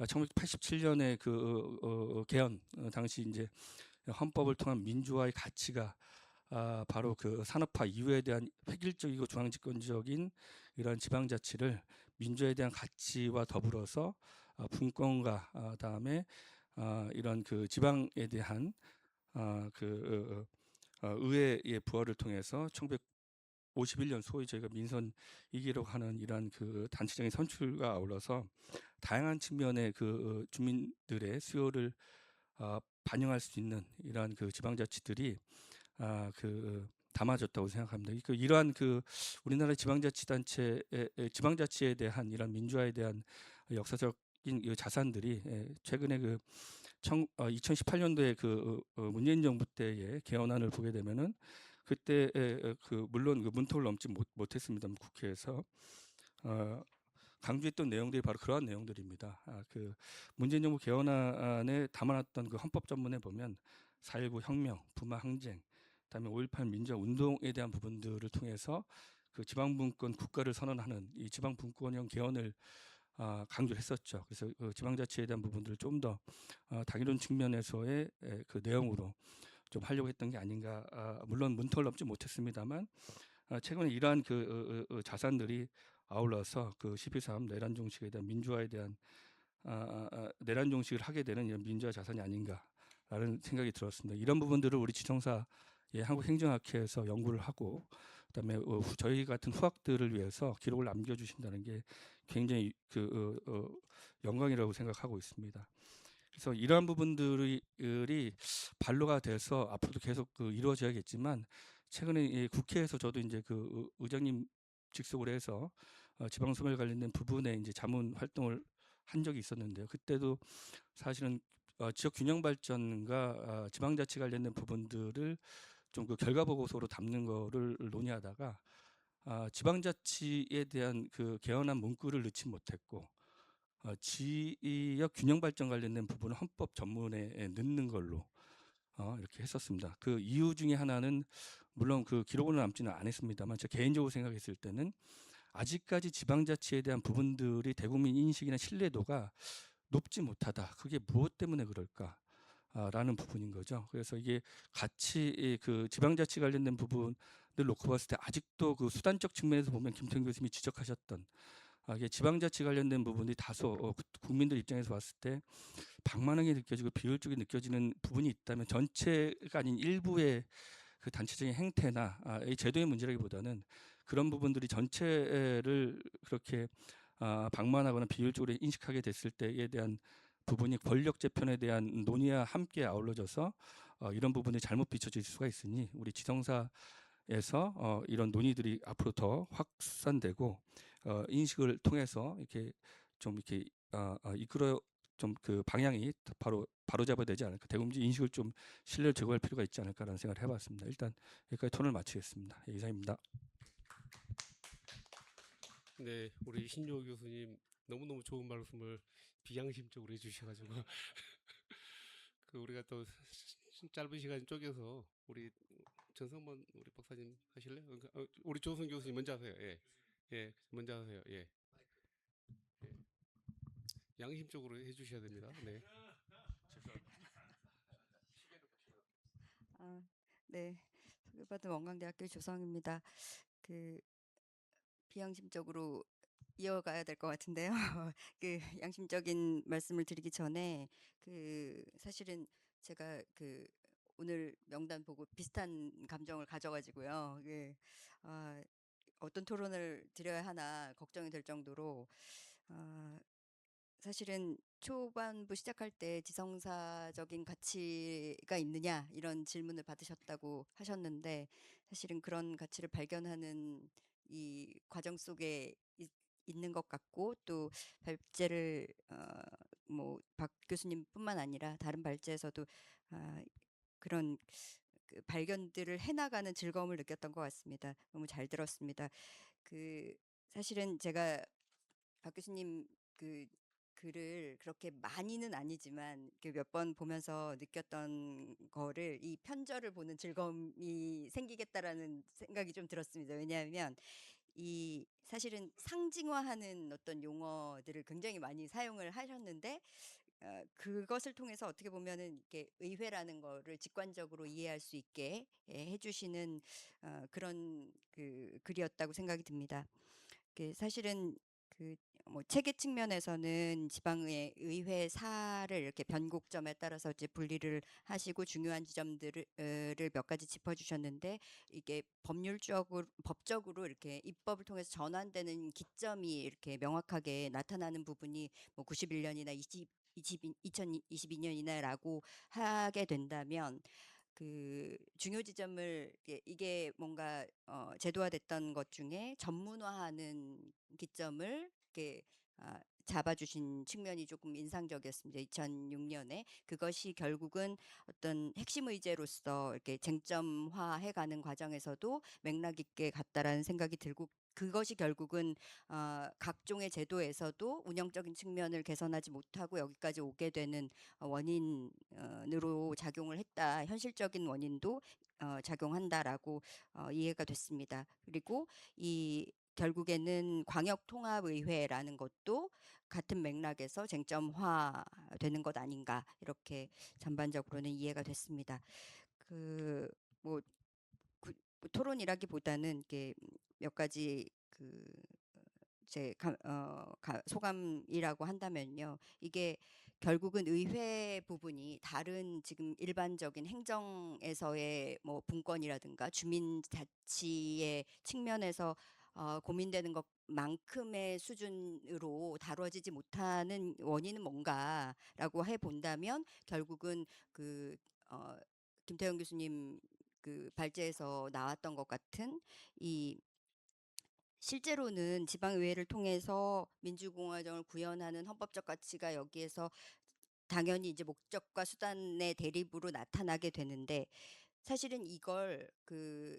S7: 1987년에 개헌 당시 이제 헌법을 통한 민주화의 가치가 바로 그 산업화 이후에 대한 획일적이고 중앙 집권적인 이러한 지방자치를 민주화에 대한 가치와 더불어서 분권과 다음에 이런 그 지방에 대한 의회의 부활을 통해서 1951년 소위 저희가 민선 2기라고 하는 이러한 그 단체장의 선출과 아울러서 다양한 측면의 주민들의 수요를 반영할 수 있는 이러한 그 지방자치들이 담아졌다고 생각합니다. 이러한 우리나라 지방자치에 대한 이런 민주화에 대한 역사적인 자산들이 최근에 2018년도에 문재인 정부 때의 개헌안을 보게 되면은 그때 물론 문턱을 넘지 못했습니다만 국회에서 강조했던 내용들이 바로 그러한 내용들입니다. 문재인 정부 개헌안에 담아놨던 헌법 전문에 보면 4.19 혁명, 부마 항쟁, 그다음에 5.18 민주화 운동에 대한 부분들을 통해서 지방분권 국가를 선언하는 이 지방분권형 개헌을 강조했었죠. 그래서 지방자치에 대한 부분들을 좀 더 당이론 측면에서의 내용으로 좀 하려고 했던 게 아닌가. 물론 문턱을 넘지 못했습니다만 최근에 이러한 자산들이 아울러서 12.3 내란 종식에 대한 민주화에 대한 내란 종식을 하게 되는 이런 민주화 자산이 아닌가라는 생각이 들었습니다. 이런 부분들을 우리 지정사의 한국행정학회에서 연구를 하고 그다음에 저희 같은 후학들을 위해서 기록을 남겨주신다는 게 굉장히 영광이라고 생각하고 있습니다. 그래서 이러한 부분들이 반로가 돼서 앞으로도 계속 이루어져야겠지만 최근에 국회에서 저도 이제 의장님 직속으로 해서 지방소멸 관련된 부분에 이제 자문 활동을 한 적이 있었는데요. 그때도 사실은 지역 균형 발전과 지방자치 관련된 부분들을 좀 결과 보고서로 담는 거를 논의하다가 지방자치에 대한 개헌안 문구를 넣지 못했고 지역 균형 발전 관련된 부분을 헌법 전문에 넣는 걸로 이렇게 했었습니다. 그 이유 중에 하나는 물론 기록으로 남지는 않았습니다만 제 개인적으로 생각했을 때는 아직까지 지방자치에 대한 부분들이 대국민 인식이나 신뢰도가 높지 못하다. 그게 무엇 때문에 그럴까? 라는 부분인 거죠. 그래서 이게 같이 지방자치 관련된 부분을 놓고 봤을 때 아직도 수단적 측면에서 보면 김태균 교수님이 지적하셨던 이게 지방자치 관련된 부분이 다소 국민들 입장에서 봤을 때 방만하게 느껴지고 비효율적이 느껴지는 부분이 있다면 전체가 아닌 일부의 단체적인 행태나 이 제도의 문제라기보다는 그런 부분들이 전체를 그렇게 방만하거나 비효율적으로 인식하게 됐을 때에 대한 부분이 권력 재편에 대한 논의와 함께 아울러져서 이런 부분이 잘못 비춰질 수가 있으니 우리 지성사에서 이런 논의들이 앞으로 더 확산되고 인식을 통해서 이렇게 좀 이렇게 이끌어 좀 방향이 바로 잡아야 되지 않을까. 대국민 인식을 좀 신뢰를 제고할 필요가 있지 않을까라는 생각을 해봤습니다. 일단 여기까지 토론을 마치겠습니다. 이상입니다.
S1: 네, 우리 신조 교수님 너무너무 좋은 말씀을 비양심적으로 해주셔가지고 우리가 또 짧은 시간 쪼개서 우리 전성만 우리 박사님 하실래요? 우리 조선 교수님 먼저 하세요. 예, 먼저 하세요. 예. 양심적으로 해주셔야 됩니다. 네.
S8: 아, 네. 소개받은 원광대학교 조성입니다. 그 비양심적으로 이어가야 될 것 같은데요. 그 양심적인 말씀을 드리기 전에 사실은 제가 오늘 명단 보고 비슷한 감정을 가져가지고요. 아, 어떤 토론을 드려야 하나 걱정이 될 정도로 아, 사실은 초반부 시작할 때 지성사적인 가치가 있느냐 이런 질문을 받으셨다고 하셨는데 사실은 그런 가치를 발견하는 이 과정 속에 있는 것 같고 또 발제를 뭐 박 교수님뿐만 아니라 다른 발제에서도 그런 발견들을 해나가는 즐거움을 느꼈던 것 같습니다. 너무 잘 들었습니다. 사실은 제가 박 교수님 글을 그렇게 많이는 아니지만 몇 번 보면서 느꼈던 거를 이 편저를 보는 즐거움이 생기겠다라는 생각이 좀 들었습니다. 왜냐하면 이 사실은 상징화하는 어떤 용어들을 굉장히 많이 사용을 하셨는데 그것을 통해서 어떻게 보면은 이렇게 의회라는 거를 직관적으로 이해할 수 있게 해주시는 그런 글이었다고 생각이 듭니다. 사실은 뭐 체계 측면에서는 지방의 의회사를 이렇게 변곡점에 따라서 이제 분리를 하시고 중요한 지점들을 몇 가지 짚어주셨는데 이게 법적으로 이렇게 입법을 통해서 전환되는 기점이 이렇게 명확하게 나타나는 부분이 뭐 91년이나 2022년이나라고 하게 된다면 중요 지점을 이게 뭔가 제도화됐던 것 중에 전문화하는 기점을 이렇게 잡아주신 측면이 조금 인상적이었습니다. 2006년에 그것이 결국은 어떤 핵심 의제로서 이렇게 쟁점화해가는 과정에서도 맥락 있게 갔다라는 생각이 들고 그것이 결국은 각종의 제도에서도 운영적인 측면을 개선하지 못하고 여기까지 오게 되는 원인으로 작용을 했다. 현실적인 원인도 작용한다라고 이해가 됐습니다. 그리고 이 결국에는 광역통합의회라는 것도 같은 맥락에서 쟁점화되는 것 아닌가 이렇게 전반적으로는 이해가 됐습니다. 뭐 토론이라기보다는 이게 몇 가지 제 소감이라고 한다면요. 이게 결국은 의회 부분이 다른 지금 일반적인 행정에서의 뭐 분권이라든가 주민 자치의 측면에서 고민되는 것만큼의 수준으로 다뤄지지 못하는 원인은 뭔가라고 해 본다면 결국은 김태형 교수님 발제에서 나왔던 것 같은 이 실제로는 지방의회를 통해서 민주공화정을 구현하는 헌법적 가치가 여기에서 당연히 이제 목적과 수단의 대립으로 나타나게 되는데 사실은 이걸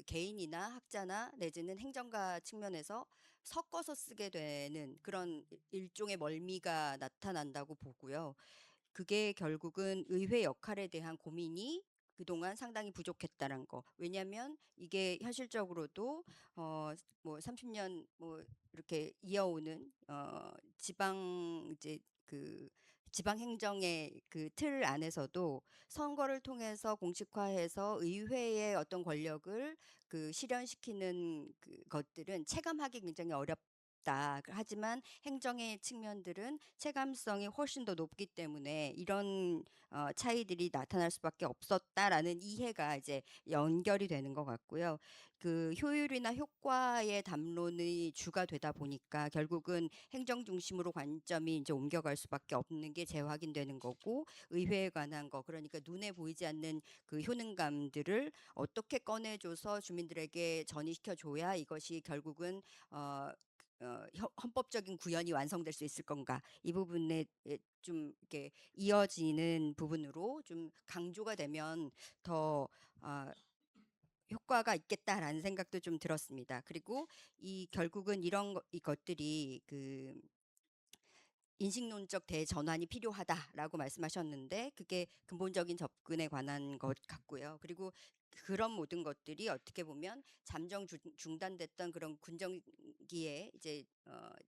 S8: 개인이나 학자나 내지는 행정가 측면에서 섞어서 쓰게 되는 그런 일종의 멀미가 나타난다고 보고요. 그게 결국은 의회 역할에 대한 고민이 그동안 상당히 부족했다는 거. 왜냐하면 이게 현실적으로도 뭐 30년 뭐 이렇게 이어오는 지방 이제 지방 행정의 틀 안에서도 선거를 통해서 공식화해서 의회의 어떤 권력을 실현시키는 것들은 체감하기 굉장히 어렵다. 하지만 행정의 측면들은 체감성이 훨씬 더 높기 때문에 이런 차이들이 나타날 수밖에 없었다라는 이해가 이제 연결이 되는 것 같고요. 효율이나 효과의 담론이 주가 되다 보니까 결국은 행정 중심으로 관점이 이제 옮겨갈 수밖에 없는 게 재확인되는 거고 의회에 관한 거 그러니까 눈에 보이지 않는 효능감들을 어떻게 꺼내줘서 주민들에게 전이시켜 줘야 이것이 결국은 헌법적인 구현이 완성될 수 있을 건가 이 부분에 좀 이렇게 이어지는 부분으로 좀 강조가 되면 더 효과가 있겠다라는 생각도 좀 들었습니다. 그리고 결국은 이런 이것들이 인식론적 대전환이 필요하다라고 말씀하셨는데 그게 근본적인 접근에 관한 것 같고요. 그리고 그런 모든 것들이 어떻게 보면 잠정 중단됐던 그런 군정 여기에 이제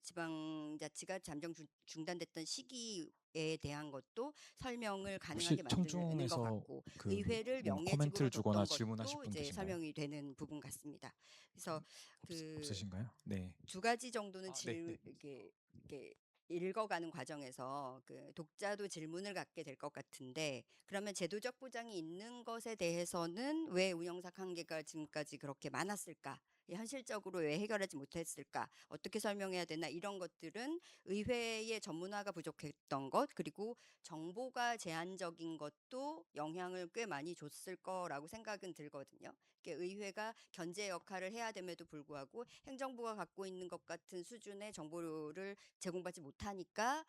S8: 지방자치가 잠정 중단됐던 시기에 대한 것도 설명을
S6: 혹시
S8: 가능하게 만드는 것
S6: 청중에서
S8: 같고
S6: 그
S8: 의회를 명예직으로
S6: 코멘트를 주거나
S8: 뒀던
S6: 질문하실
S8: 것도
S6: 분
S8: 이제
S6: 계신가요?
S8: 설명이 되는 부분 같습니다. 그래서 그
S6: 없으신가요? 네.
S8: 두 가지 정도는
S6: 네.
S8: 이렇게 읽어가는 과정에서 그 독자도 질문을 갖게 될 것 같은데, 그러면 제도적 보장이 있는 것에 대해서는 왜 운영상 한계가 지금까지 그렇게 많았을까? 현실적으로 왜 해결하지 못했을까? 어떻게 설명해야 되나? 이런 것들은 의회의 전문화가 부족했던 것, 그리고 정보가 제한적인 것도 영향을 꽤 많이 줬을 거라고 생각은 들거든요. 의회가 견제 역할을 해야 됨에도 불구하고 행정부가 갖고 있는 것 같은 수준의 정보를 제공받지 못하니까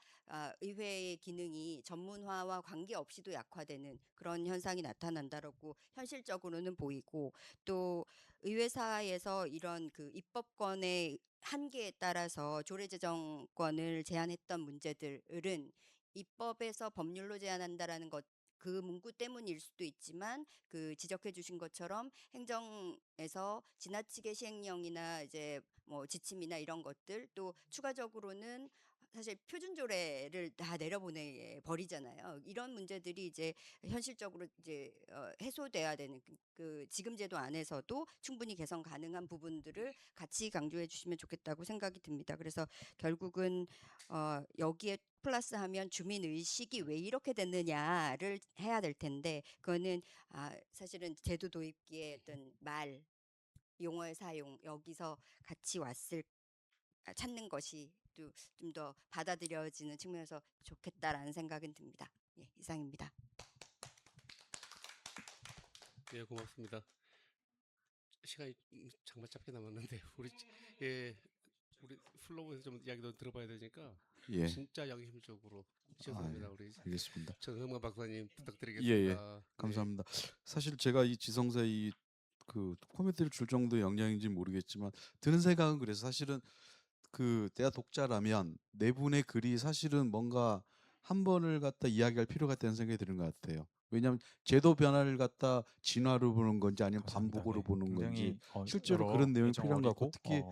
S8: 의회의 기능이 전문화와 관계없이도 약화되는 그런 현상이 나타난다라고 현실적으로는 보이고, 또 의회사에서 이런 그 입법권의 한계에 따라서 조례제정권을 제한했던 문제들은 입법에서 법률로 제한한다라는 것, 그 문구 때문일 수도 있지만 그 지적해 주신 것처럼 행정에서 지나치게 시행령이나 이제 뭐 지침이나 이런 것들, 또 추가적으로는 사실 표준 조례를 다 내려보내 버리잖아요. 이런 문제들이 이제 현실적으로 이제 해소돼야 되는 그 지금 제도 안에서도 충분히 개선 가능한 부분들을 같이 강조해 주시면 좋겠다고 생각이 듭니다. 그래서 결국은 여기에 플러스하면 주민 의식이 왜 이렇게 됐느냐를 해야 될 텐데, 그거는 사실은 제도 도입기의 어떤 말 용어의 사용, 여기서 같이 찾는 것이 좀 더 받아들여지는 측면에서 좋겠다라는 생각은 듭니다. 예, 이상입니다.
S1: 네, 고맙습니다. 시간이 정말 짧게 남았는데 우리 플로우에서 좀 이야기도 들어봐야 되니까
S9: 예.
S1: 진짜 양심적으로 죄송합니다. 우리
S9: 알겠습니다.
S1: 전성만 박사님
S9: 예,
S1: 부탁드리겠습니다.
S9: 감사합니다. 사실 제가 이 지성사에 그 코멘트를 줄 정도 역량인지 모르겠지만 드는 생각은 그래서 사실은 그 내가 독자라면 네 분의 글이 사실은 뭔가 한 번을 갖다 이야기할 필요가 있다는 생각이 드는 것 같아요. 왜냐하면 제도 변화를 갖다 진화로 보는 건지 아니면
S6: 감사합니다.
S9: 반복으로
S6: 네,
S9: 보는 건지
S6: 굉장히
S9: 실제로
S6: 여러
S9: 그런 내용이
S6: 예정
S9: 필요한 것 같고
S6: 어리고,
S9: 특히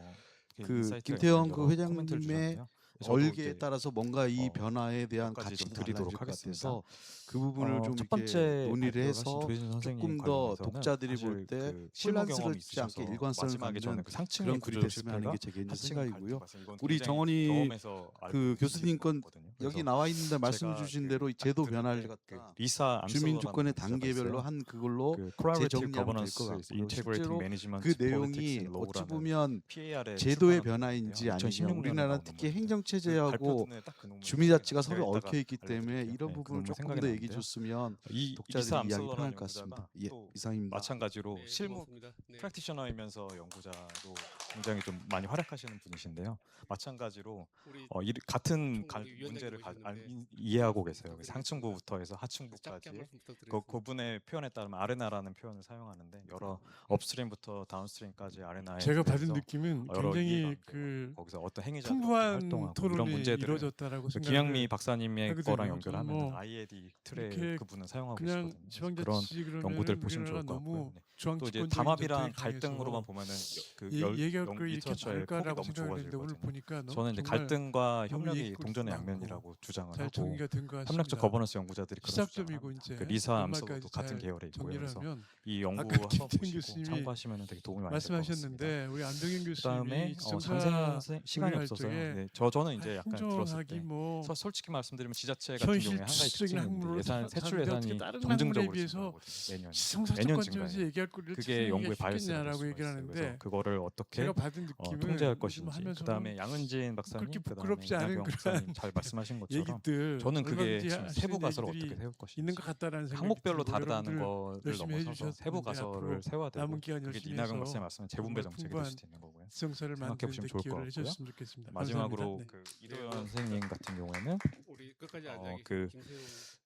S6: 이렇게
S9: 그
S6: 인사이트가
S9: 김태형
S6: 있는
S9: 그
S6: 여러 코멘트를
S9: 회장님의
S6: 주셨는데요. 저도
S9: 얼개에
S6: 이제
S9: 따라서 뭔가 이 변화에 대한
S6: 몇 가지
S9: 가치도
S6: 좀
S9: 달라질
S6: 드리도록
S9: 것
S6: 하겠습니다.
S9: 같아서 그 부분을 좀
S6: 첫
S9: 이렇게
S6: 번째
S9: 논의를
S6: 발표를 하신
S9: 해서
S6: 조혜진 선생님
S9: 조금 더
S6: 관련해서는
S9: 독자들이 볼
S6: 사실
S9: 때
S6: 그 실무 경험이
S9: 혼란스럽지 않게
S6: 있으셔서
S9: 일관성을
S6: 마지막에 저는
S9: 갖는
S6: 그 상층의
S9: 그런 글이
S6: 구조
S9: 됐으면 하는
S6: 실패가
S9: 게 제 개인적
S6: 하층
S9: 생각이고요.
S6: 갈등 발생,
S9: 우리
S6: 이건
S9: 정원이
S6: 굉장히 경험에서 알고
S9: 그
S6: 있는
S9: 교수님 건
S6: 일이거든요.
S9: 여기
S6: 그래서
S9: 나와 있는데 말씀
S6: 제가
S9: 주신
S6: 그
S9: 대로 이
S6: 딱
S9: 제도
S6: 들을
S9: 변화를
S6: 때
S9: 갖다
S6: 리사
S9: 주민
S6: 암슬러라는
S9: 주권의
S6: 기자가
S9: 단계별로
S6: 있어요.
S9: 한 그걸로
S6: 그 Collaborative
S9: 재정리하면 될 것
S6: Governance
S9: 같고요.
S6: Integrating
S9: 실제로
S6: Management
S9: 그
S6: Politics
S9: 내용이
S6: and
S9: 어찌
S6: Law라는
S9: 보면
S6: PAR의
S9: 제도의
S6: 출판한
S9: 변화인지
S6: 논문인데요.
S9: 아니면
S6: 2016년에
S9: 우리나라
S6: 나온
S9: 특히
S6: 논문인데
S9: 행정
S6: 그
S9: 체제하고
S6: 발표문에 딱 그 논문이
S9: 주민자치가
S6: 생각이
S9: 서로
S6: 나요. 제가
S9: 얽혀 있기
S6: 이따가
S9: 때문에
S6: 알려드릴게요.
S9: 이런
S6: 네, 그
S9: 부분을
S6: 논문
S9: 조금
S6: 생각이
S9: 더 얘기해
S6: 나는데요.
S9: 줬으면
S6: 이
S9: 독자들이
S6: 리사
S9: 이야기 편할
S6: 암슬러라는
S9: 것 같습니다.
S6: 연구자가
S9: 예,
S6: 또
S9: 이상입니다.
S6: 마찬가지로
S1: 네,
S6: 실무
S1: 고맙습니다. 네.
S6: 프랙티셔너이면서 연구자로 굉장히 좀 많이 활약하시는 분이신데요. 마찬가지로
S1: 우리
S6: 같은
S1: 우리 위원장님
S6: 문제를
S1: 모셨는데
S6: 이해하고
S1: 말씀
S6: 계세요.
S1: 부탁드리겠습니다.
S6: 상층부부터 해서
S1: 짧게 한
S6: 하층부까지
S1: 말씀 부탁드리겠습니다.
S6: 그분의 표현에 따르면 아레나라는 표현을 사용하는데 여러 업스트림부터 다운스트림까지 아레나에
S10: 제가 받은
S6: 대해서
S10: 느낌은
S6: 여러
S10: 굉장히
S6: 이해관계가
S10: 그
S6: 거기서 어떤 행위자들이 어떻게
S10: 풍부한
S6: 활동하고 이런
S10: 토론이
S6: 문제들을
S10: 이루어졌다라고 생각을
S6: 김양미 박사님의
S10: 하거든요.
S6: 거랑
S10: 저는
S6: 연결하면
S10: 뭐
S6: IAD 틀에
S10: 이렇게
S6: 그분은 사용하고
S10: 그냥
S6: 계시거든요. 그래서 그런
S10: 지방자치
S6: 연구들
S10: 그러면은
S6: 보시면 좋을
S10: 우리나라가
S6: 것 같고요.
S10: 너무
S6: 네. 또 이제
S10: 중앙집권적인
S6: 담합이랑
S10: 전통이
S6: 갈등으로만
S10: 강해서
S6: 보면은
S10: 얘기할 거 이렇게
S6: 리터처의 폭이
S10: 많을까라고
S6: 너무
S10: 생각을 했는데 오늘
S6: 좁아지거든요.
S10: 보니까
S6: 저는 이제
S10: 정말
S6: 갈등과
S10: 너무
S6: 협력이
S10: 얘기거리도
S6: 동전의
S10: 많고
S6: 양면이라고 주장을
S10: 잘
S6: 하고
S10: 정리가 된 것 같습니다.
S6: 협력적 거버넌스 연구자들이 그런 주장을
S10: 시작점이고
S6: 합니다.
S10: 이제
S6: 그 리사 암슬러도
S10: 연말까지
S6: 같은
S10: 잘
S6: 계열에 있고요.
S10: 정리를
S6: 그래서
S10: 하면
S6: 이 연구
S10: 아까
S6: 한번
S10: 김태형
S6: 보시고
S10: 교수님이
S6: 참고하시면 되게 도움이 많이 될 것 같습니다.
S10: 말씀하셨는데 우리 안동현
S6: 그다음에
S10: 교수님이
S6: 장생 시간이
S10: 논의할
S6: 없어서요.
S10: 적에
S6: 네, 저는 이제 약간 들었을
S10: 행정학이
S6: 때
S10: 뭐
S6: 솔직히 말씀드리면 지자체 같은 경우에 한 가지
S10: 현실적인
S6: 특징이
S10: 학문으로
S6: 예산 세출
S10: 다른데 어떻게
S6: 예산이
S10: 다른
S6: 점증적으로
S10: 학문에 비해서
S6: 증가하거든요. 매년
S10: 지성사적
S6: 매년
S10: 관점에서
S6: 증가해요.
S10: 얘기할 거리를
S6: 그게 연구의
S10: 찾아내기가
S6: 바이어스가 될
S10: 쉽겠냐라고
S6: 수가
S10: 얘기를
S6: 있어요. 그래서
S10: 하는데
S6: 그거를 어떻게
S10: 제가 받은 느낌은
S6: 통제할
S10: 요즘
S6: 것인지.
S10: 하면서
S6: 그다음에 양은진 박사님,
S10: 그렇게
S6: 그다음에
S10: 부끄럽지 않은
S6: 이낙연
S10: 그런
S6: 박사님 잘 말씀하신 것처럼
S10: 얘기들
S6: 저는 그게
S10: 얼마든지
S6: 지금
S10: 하시는
S6: 세부 가설을
S10: 얘기들이
S6: 어떻게 세울 것인지
S10: 있는 것 같다라는 생각이
S6: 항목별로
S10: 들고
S6: 다르다는
S10: 여러분들
S6: 거를
S10: 열심히
S6: 넘어서서 세부
S10: 해주셨는데 앞으로
S6: 가설을 세워야 되고
S10: 남은 기간
S6: 그게
S10: 열심히
S6: 이낙연
S10: 해서
S6: 박사님 말씀은 재분배
S10: 정말
S6: 정책이 될
S10: 풍부한
S6: 수도 있는 거고요.
S10: 지성사를
S6: 생각해
S10: 만드는
S6: 보시면
S10: 데
S6: 좋을 것
S10: 기여를
S6: 같고요.
S10: 해주셨으면 좋겠습니다.
S6: 마지막으로
S10: 감사합니다.
S6: 그 이도현 선생님 같은 경우에는
S1: 우리 끝까지 앉아 계신
S6: 그
S1: 김세용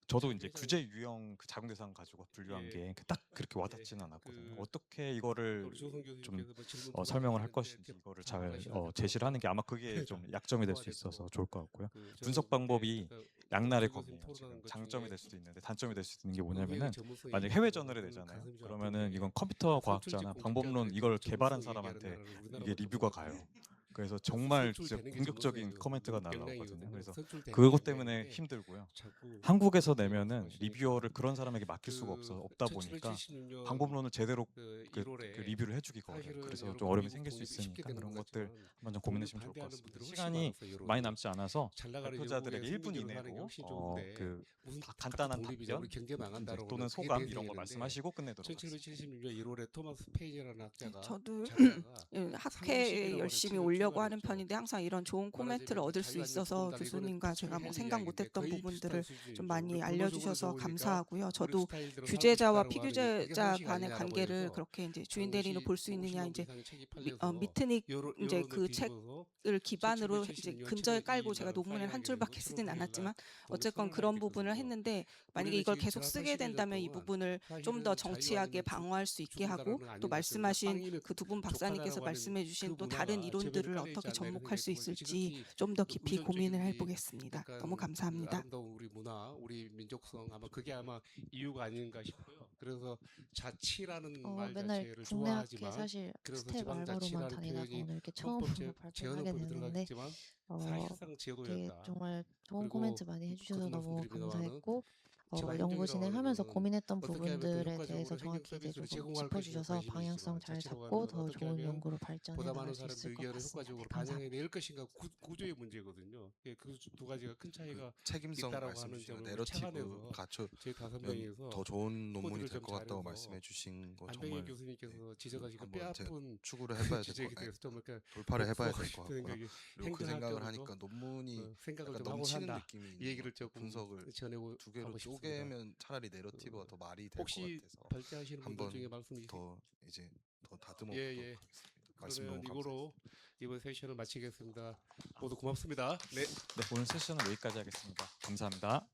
S6: 저도 이제
S1: 회장님.
S6: 규제 유형 그 자금 대상 가지고 분류한
S1: 예.
S6: 게 딱 그렇게 와닿지는 않았거든요.
S1: 그
S6: 어떻게 이거를
S1: 우리 조성
S6: 좀
S1: 교수님께서 뭐 질문
S6: 설명을 할
S1: 드렸는데
S6: 것인지
S1: 이렇게
S6: 이거를 잘
S1: 반응하시면
S6: 제시를 하는 게 아마 그게 좀 약점이 될 수
S1: 소화됐고,
S6: 있어서 좋을 것 같고요.
S1: 그
S6: 분석
S1: 저는
S6: 방법이
S1: 그때
S6: 양날의
S1: 조성 교수님
S6: 검이에요. 지금
S1: 토론하는 것
S6: 장점이
S1: 중에
S6: 될 수도 있는데 단점이 될 수 있는 게
S1: 의회의
S6: 뭐냐면은
S1: 전문성이
S6: 만약
S1: 있기
S6: 해외
S1: 때문에
S6: 전을에
S1: 저는
S6: 내잖아요.
S1: 가슴이 좀
S6: 그러면은
S1: 아픈데
S6: 이건 컴퓨터
S1: 선출직
S6: 과학자나
S1: 공직자들의
S6: 방법론
S1: 그
S6: 이걸 개발한
S1: 전문성을
S6: 사람한테
S1: 얘기하는 나라는
S6: 이게
S1: 우리나라밖에
S6: 리뷰가
S1: 없는 것
S6: 가요.
S1: 같아요.
S6: 그래서 정말
S1: 선출되는
S6: 진짜
S1: 게
S6: 공격적인
S1: 전문가예요.
S6: 코멘트가
S1: 역량이거든요.
S6: 날라오거든요. 그래서
S1: 선출되는
S6: 그것
S1: 게
S6: 때문에
S1: 있는데
S6: 힘들고요.
S1: 자꾸
S6: 한국에서
S1: 그렇게
S6: 내면은
S1: 말씀하시니까
S6: 리뷰어를 그런 사람에게 맡길 수가 없다 보니까
S1: 1776년
S6: 방법론을 제대로
S1: 그
S6: 그
S1: 1월에
S6: 리뷰를 해주기가 어려워요.
S1: 사실은
S6: 그래서
S1: 여러분
S6: 좀 어려움이
S1: 미국
S6: 생길 수
S1: 독립이 쉽게
S6: 있으니까
S1: 되는
S6: 그런
S1: 것
S6: 것들
S1: 같지만
S6: 한번 좀
S1: 독립
S6: 고민하시면 좋을 것
S1: 반대하는
S6: 같습니다.
S1: 분들이 훨씬
S6: 시간이
S1: 많았어요, 여론이.
S6: 많이 남지 않아서
S1: 잘 나가는
S6: 발표자들에게
S1: 영국의
S6: 1분
S1: 생존을 하는 게
S6: 이내로
S1: 훨씬 좋은데
S6: 그
S1: 무슨
S6: 간단한
S1: 독립이자 우리
S6: 답변
S1: 경제
S6: 이제
S1: 망한다라고
S6: 또는
S1: 그냥 그게
S6: 소감 이런 거
S1: 대세였는데
S6: 말씀하시고 끝내도록 하겠습니다.
S1: 1776년 1월에 토마스 페이지라는 학자가
S11: 저도
S1: 작가가
S11: 학회에 열심히 오려고 하는
S1: 했죠.
S11: 편인데 항상 이런 좋은 코멘트를 얻을 수 있어서 교수님과 제가 뭐 생각 못했던 부분들을 좀 많이 알려주셔서 감사하고요. 저도 규제자와 피규제자 간의 관계를 그렇게 이제 주인 대리인으로 볼 수 있느냐 이제 미트닉 이제 그 책을 기반으로 이제 근저에 깔고 제가 논문을 한 줄밖에 쓰진 않았지만 어쨌건 그런 부분을 했는데 만약에 이걸 계속 쓰게 된다면 이 부분을 좀 더 정치하게 방어할 수 있게 하고 또 말씀하신 그 두 분 박사님께서 말씀해주신 또 다른 이론들을 어떻게 접목할 수 있을지 좀 더 깊이 고민을 해보겠습니다. 너무 감사합니다.
S1: 아름다운 우리 문화, 우리 민족성 아마 그게 아마 이유가 아닌가 싶고요. 그래서 자치라는 말
S5: 맨날
S1: 자체를
S5: 국내 학회
S1: 좋아하지만
S5: 사실
S1: 그래서
S5: 스텝 알바로만
S1: 지방자치라는
S5: 다니다가
S1: 표현이
S5: 오늘 이렇게
S1: 헌법
S5: 처음으로 발표를
S1: 제헌을
S5: 하게
S1: 보도
S5: 됐는데
S1: 들어갔지만 사실상
S5: 되게
S1: 제도였다.
S5: 정말 좋은
S1: 그리고
S5: 코멘트 많이 해주셔서
S1: 거듭
S5: 너무
S1: 말씀드립니다마는
S5: 감사했고
S1: 제가
S5: 연구
S1: 행정이라고
S5: 진행하면서
S1: 하는
S5: 고민했던
S1: 어떻게 하면 더
S5: 부분들에
S1: 효과적으로
S5: 대해서
S1: 행정
S5: 정확히 이제
S1: 서비스를
S5: 조금
S1: 제공할 것인가
S5: 짚어주셔서
S1: 관심이
S5: 방향성
S1: 있지만
S5: 잘
S1: 자치로
S5: 잡고
S1: 가면
S5: 더
S1: 어떻게
S5: 좋은
S1: 하면
S5: 연구로 발전해
S1: 보다
S5: 나갈
S1: 많은
S5: 수 있을
S1: 사람들
S5: 것
S1: 의견을
S5: 같습니다.
S1: 효과적으로
S5: 네, 감사합니다.
S1: 반영해낼 것인가 구조의 문제거든요. 그 두 가지가 큰 차이가
S12: 책임성
S1: 있다라고
S12: 말씀
S1: 하는
S12: 주시고
S1: 점을
S12: 내러티브
S1: 착안해서
S12: 갖춰
S1: 저희 5명이서
S12: 더 좋은 논문이
S1: 코드를
S12: 될
S1: 좀
S12: 것 같다고
S1: 잘해서
S12: 말씀해 주신 거
S1: 안병희
S12: 정말
S1: 교수님께서 지적하시고
S12: 한번 제가
S1: 뼈아픈
S12: 추구를 해봐야 될
S1: 주제이기
S12: 것
S1: 때문에 좀 이렇게
S12: 돌파를 해봐야 될
S1: 복수하고
S12: 것
S1: 싶은
S12: 같고요.
S1: 게
S12: 그리고 그 생각을
S1: 행정학적으로도
S12: 하니까 논문이
S1: 생각을
S12: 약간
S1: 좀 하고
S12: 넘치는
S1: 산다.
S12: 느낌이
S1: 이
S12: 있는
S1: 얘기를
S12: 것 같아요.
S1: 조금
S12: 분석을
S1: 전하고
S12: 두 개로
S1: 가고 싶습니다.
S12: 쪼개면 차라리 내러티브가 더 말이 될 것
S1: 혹시
S12: 같아서
S1: 발제하시는 분들
S12: 한번
S1: 중에 말씀이
S12: 더 이제 더 다듬어
S1: 예,
S12: 보도록
S1: 예.
S12: 하겠습니다. 말씀
S1: 그러면
S12: 너무
S1: 이거로 이번 세션을 마치겠습니다. 모두 고맙습니다. 네.
S6: 네, 오늘 세션은 여기까지 하겠습니다. 감사합니다.